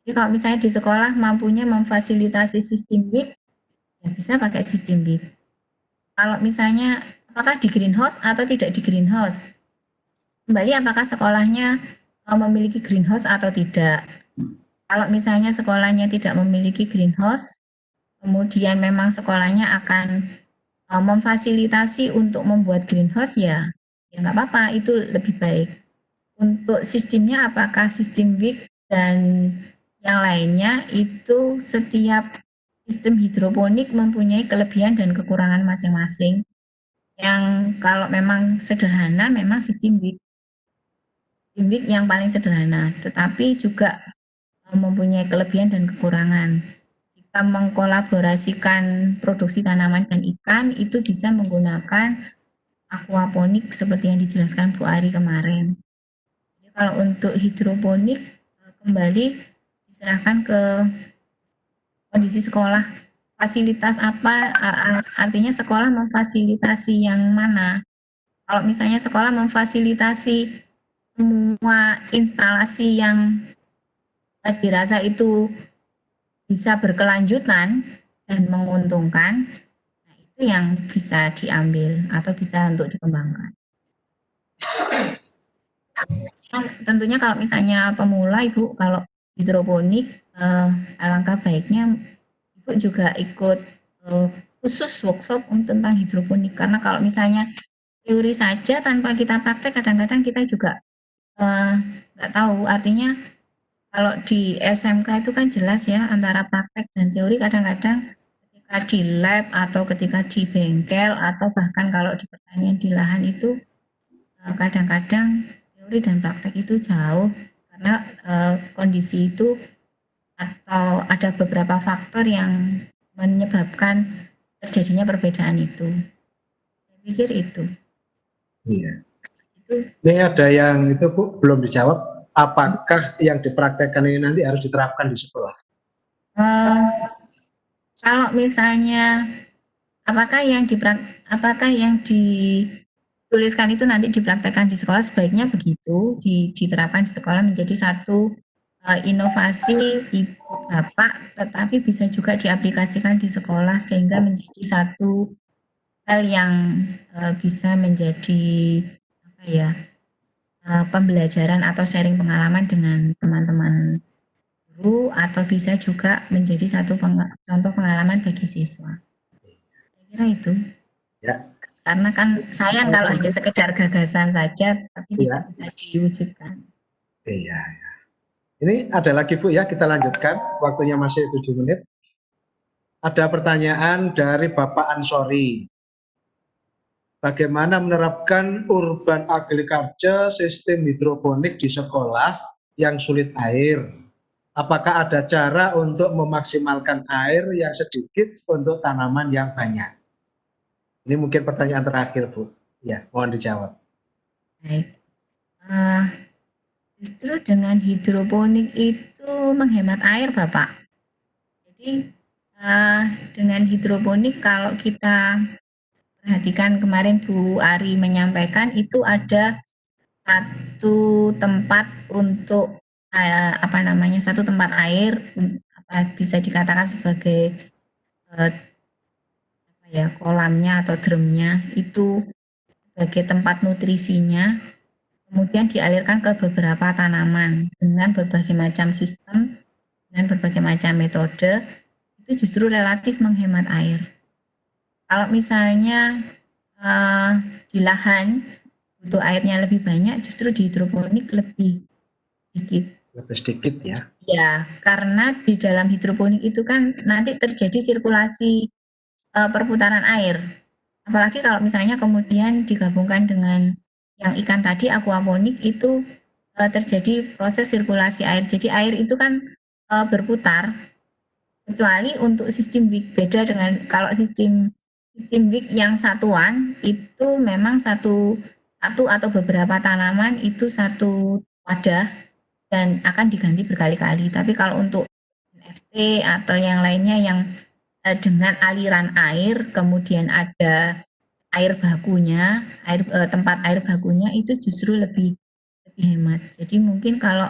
Jadi kalau misalnya di sekolah mampunya memfasilitasi sistem WIB, ya bisa pakai sistem WIB. Kalau misalnya apakah di greenhouse atau tidak di greenhouse? Kembali apakah sekolahnya memiliki greenhouse atau tidak? Kalau misalnya sekolahnya tidak memiliki greenhouse, kemudian memang sekolahnya akan memfasilitasi untuk membuat greenhouse, ya nggak apa-apa, itu lebih baik. Untuk sistemnya apakah sistem WIC dan yang lainnya, itu setiap sistem hidroponik mempunyai kelebihan dan kekurangan masing-masing. Yang kalau memang sederhana memang sistem WIC. Sistem WIC yang paling sederhana, tetapi juga mempunyai kelebihan dan kekurangan. Jika mengkolaborasikan produksi tanaman dan ikan, itu bisa menggunakan aquaponik seperti yang dijelaskan Bu Ari kemarin. Jadi kalau untuk hidroponik, kembali diserahkan ke kondisi sekolah. Fasilitas apa, artinya sekolah memfasilitasi yang mana. Kalau misalnya sekolah memfasilitasi semua instalasi yang dirasa itu bisa berkelanjutan dan menguntungkan, nah itu yang bisa diambil atau bisa untuk dikembangkan. Tentunya kalau misalnya pemula Ibu, kalau hidroponik, alangkah baiknya Ibu juga ikut khusus workshop tentang hidroponik, karena kalau misalnya teori saja tanpa kita praktek, kadang-kadang kita juga nggak tahu. Artinya kalau di SMK itu kan jelas ya antara praktek dan teori, kadang-kadang ketika di lab atau ketika di bengkel atau bahkan kalau di pertanian di lahan itu kadang-kadang teori dan praktek itu jauh, karena kondisi itu atau ada beberapa faktor yang menyebabkan terjadinya perbedaan itu. Saya pikir itu. Iya. Ini ada yang itu Bu belum dijawab. Apakah yang dipraktekkan ini nanti harus diterapkan di sekolah? Kalau misalnya apakah yang dituliskan itu nanti dipraktekkan di sekolah, sebaiknya begitu diterapkan di sekolah menjadi satu inovasi Ibu Bapak, tetapi bisa juga diaplikasikan di sekolah sehingga menjadi satu hal yang bisa menjadi apa ya, pembelajaran atau sharing pengalaman dengan teman-teman guru, atau bisa juga menjadi satu contoh pengalaman bagi siswa. Saya kira itu. Ya. Karena kan sayang kalau hanya sekedar gagasan saja tapi tidak bisa diwujudkan. Iya. Ini ada lagi Bu ya, kita lanjutkan. Waktunya masih 7 menit. Ada pertanyaan dari Bapak Ansori. Bagaimana menerapkan urban agriculture sistem hidroponik di sekolah yang sulit air? Apakah ada cara untuk memaksimalkan air yang sedikit untuk tanaman yang banyak? Ini mungkin pertanyaan terakhir Bu. Ya, mohon dijawab. Baik. Justru dengan hidroponik itu menghemat air Bapak. Jadi dengan hidroponik kalau kita perhatikan kemarin Bu Ari menyampaikan, itu ada satu tempat untuk satu tempat air, bisa dikatakan sebagai kolamnya atau drumnya, itu sebagai tempat nutrisinya, kemudian dialirkan ke beberapa tanaman dengan berbagai macam sistem, dengan berbagai macam metode, itu justru relatif menghemat air. Kalau misalnya di lahan butuh airnya lebih banyak, justru di hidroponik lebih sedikit. Lebih sedikit ya? Ya, karena di dalam hidroponik itu kan nanti terjadi sirkulasi perputaran air. Apalagi kalau misalnya kemudian digabungkan dengan yang ikan tadi, aquaponik, itu terjadi proses sirkulasi air. Jadi air itu kan berputar. Kecuali untuk sistem WIC, beda dengan kalau sistem WIC yang satuan, itu memang satu atau beberapa tanaman itu satu wadah dan akan diganti berkali-kali. Tapi kalau untuk NFT atau yang lainnya yang dengan aliran air, kemudian ada air bakunya, tempat air bakunya itu justru lebih hemat. Jadi mungkin kalau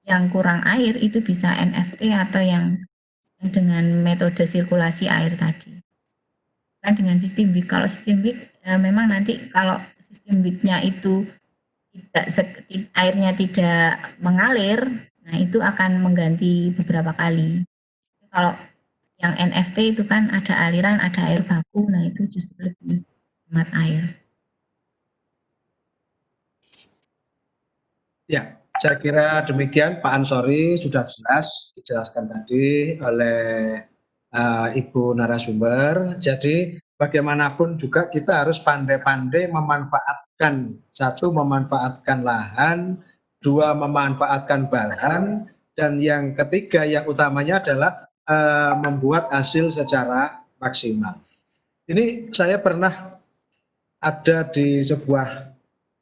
yang kurang air itu bisa NFT atau yang dengan metode sirkulasi air tadi. Kan dengan sistem WIC. Kalau sistem WIC memang nanti kalau sistem WIC-nya itu airnya tidak mengalir, nah itu akan mengganti beberapa kali. Kalau yang NFT itu kan ada aliran, ada air baku, nah itu justru lebih hemat air. Ya, saya kira demikian Pak Ansori sudah jelas dijelaskan tadi oleh Ibu narasumber. Jadi bagaimanapun juga kita harus pandai-pandai memanfaatkan, satu memanfaatkan lahan, dua memanfaatkan bahan, dan yang ketiga yang utamanya adalah membuat hasil secara maksimal. Ini saya pernah ada di sebuah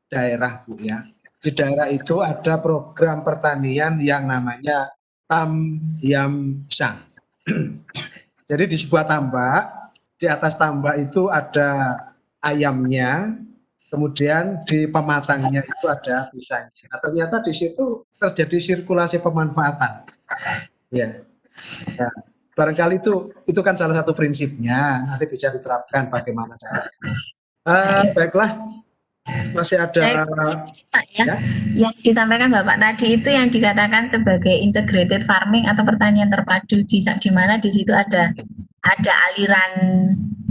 daerah Bu ya. Di daerah itu ada program pertanian yang namanya Tam Yam Sang. Jadi di sebuah tambak, di atas tambak itu ada ayamnya, kemudian di pematangnya itu ada pisangnya. Nah, ternyata di situ terjadi sirkulasi pemanfaatan. Ya. Ya. Barangkali itu kan salah satu prinsipnya, nanti bisa diterapkan bagaimana caranya. Baiklah, masih ada ya. Yang disampaikan Bapak tadi itu yang dikatakan sebagai integrated farming atau pertanian terpadu, di mana di situ ada aliran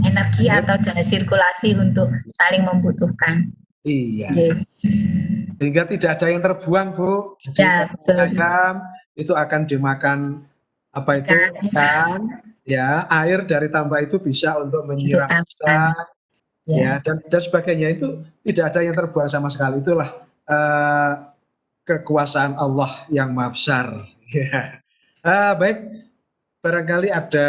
energi atau ada sirkulasi untuk saling membutuhkan. Iya. Sehingga tidak ada yang terbuang Bu. Ya, ayam itu akan dimakan apa itu ikan, ya air dari tambak itu bisa untuk menyiram pisang, ya dan sebagainya, itu tidak ada yang terbuang sama sekali. Itulah kekuasaan Allah yang maha besar. Ya. Baik, barangkali ada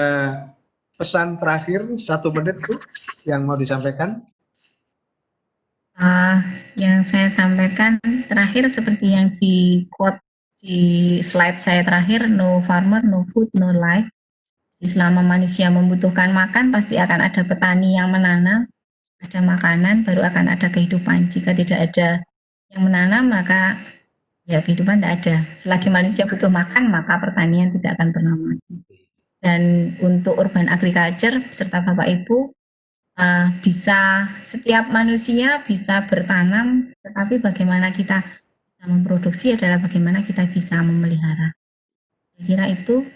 pesan terakhir 1 menit Bu yang mau disampaikan. Yang saya sampaikan terakhir seperti yang di quote di slide saya terakhir, no farmer, no food, no life. Selama manusia membutuhkan makan, pasti akan ada petani yang menanam, ada makanan, baru akan ada kehidupan. Jika tidak ada yang menanam, maka ya kehidupan tidak ada. Selagi manusia butuh makan, maka pertanian tidak akan pernah mati. Dan untuk urban agriculture, serta Bapak Ibu, bisa setiap manusia bisa bertanam, tetapi bagaimana kita bisa memproduksi adalah bagaimana kita bisa memelihara. Saya kira itu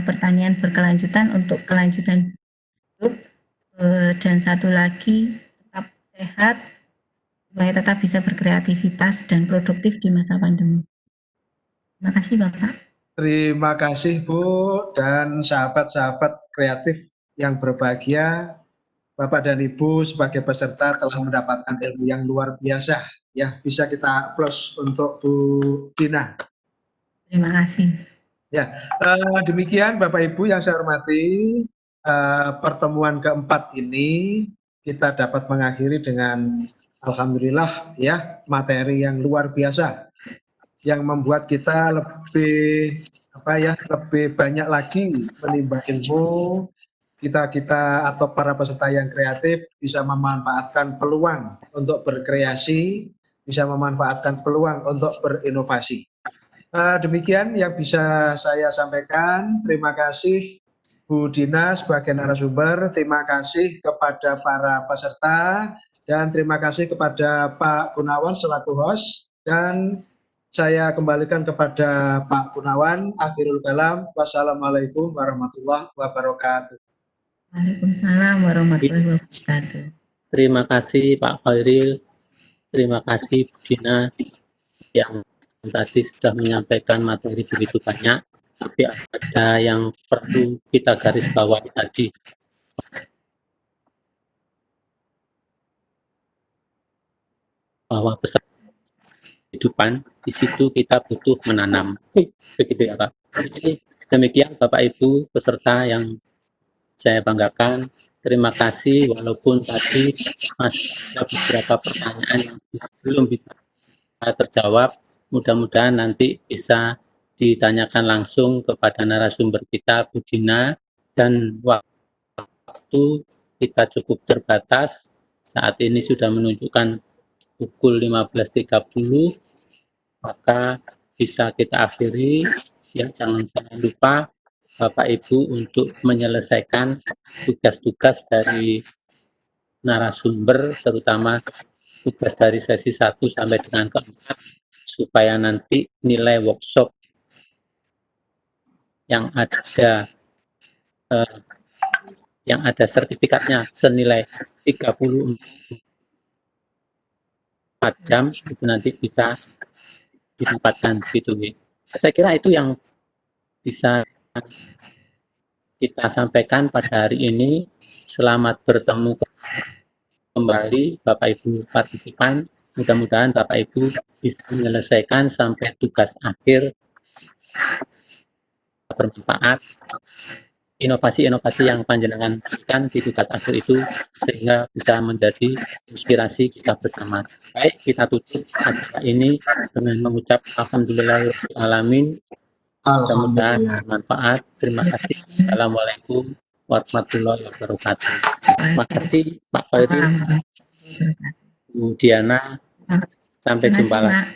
pertanian berkelanjutan untuk kelanjutan hidup, dan satu lagi tetap sehat supaya tetap bisa berkreativitas dan produktif di masa pandemi. Terima kasih Bapak. Terima kasih Bu dan sahabat-sahabat kreatif yang berbahagia. Bapak dan Ibu sebagai peserta telah mendapatkan ilmu yang luar biasa. Ya, bisa kita plus untuk Bu Dina. Terima kasih. Ya, demikian Bapak Ibu yang saya hormati, pertemuan keempat ini kita dapat mengakhiri dengan alhamdulillah ya, materi yang luar biasa yang membuat kita lebih lebih banyak lagi menimba ilmu. Kita atau para peserta yang kreatif bisa memanfaatkan peluang untuk berkreasi, bisa memanfaatkan peluang untuk berinovasi. Demikian yang bisa saya sampaikan. Terima kasih Bu Dina sebagai narasumber, terima kasih kepada para peserta, dan terima kasih kepada Pak Gunawan selaku host, dan saya kembalikan kepada Pak Gunawan. Akhirul kalam, wassalamualaikum warahmatullahi wabarakatuh. Waalaikumsalam warahmatullahi wabarakatuh. Terima kasih Pak Khairil, terima kasih Bu Dina yang tadi sudah menyampaikan materi begitu banyak, tapi ada yang perlu kita garis bawahi tadi. Bahwa pesan kehidupan, di situ kita butuh menanam. Begitu ya Pak. Jadi, demikian Bapak Ibu peserta yang saya banggakan. Terima kasih, walaupun tadi masih ada beberapa pertanyaan yang belum bisa terjawab. Mudah-mudahan nanti bisa ditanyakan langsung kepada narasumber kita, Bu Dina, dan waktu kita cukup terbatas. Saat ini sudah menunjukkan pukul 15.30, maka bisa kita akhiri. Ya, jangan lupa Bapak Ibu untuk menyelesaikan tugas-tugas dari narasumber, terutama tugas dari sesi 1 sampai dengan ke-4, supaya nanti nilai workshop yang ada sertifikatnya senilai 34 jam itu nanti bisa didapatkan gitu. Saya kira itu yang bisa kita sampaikan pada hari ini. Selamat bertemu kembali Bapak Ibu partisipan. Mudah-mudahan Bapak Ibu bisa menyelesaikan sampai tugas akhir bermanfaat. Inovasi-inovasi yang panjenengan berikan di tugas akhir itu sehingga bisa menjadi inspirasi kita bersama. Baik, kita tutup acara ini dengan mengucap alhamdulillahirrahmanirrahim. Mudah-mudahan bermanfaat. Terima kasih. Assalamualaikum warahmatullahi wabarakatuh. Terima kasih Pak Khairi, Bu Diana. Sampai jumpa lagi.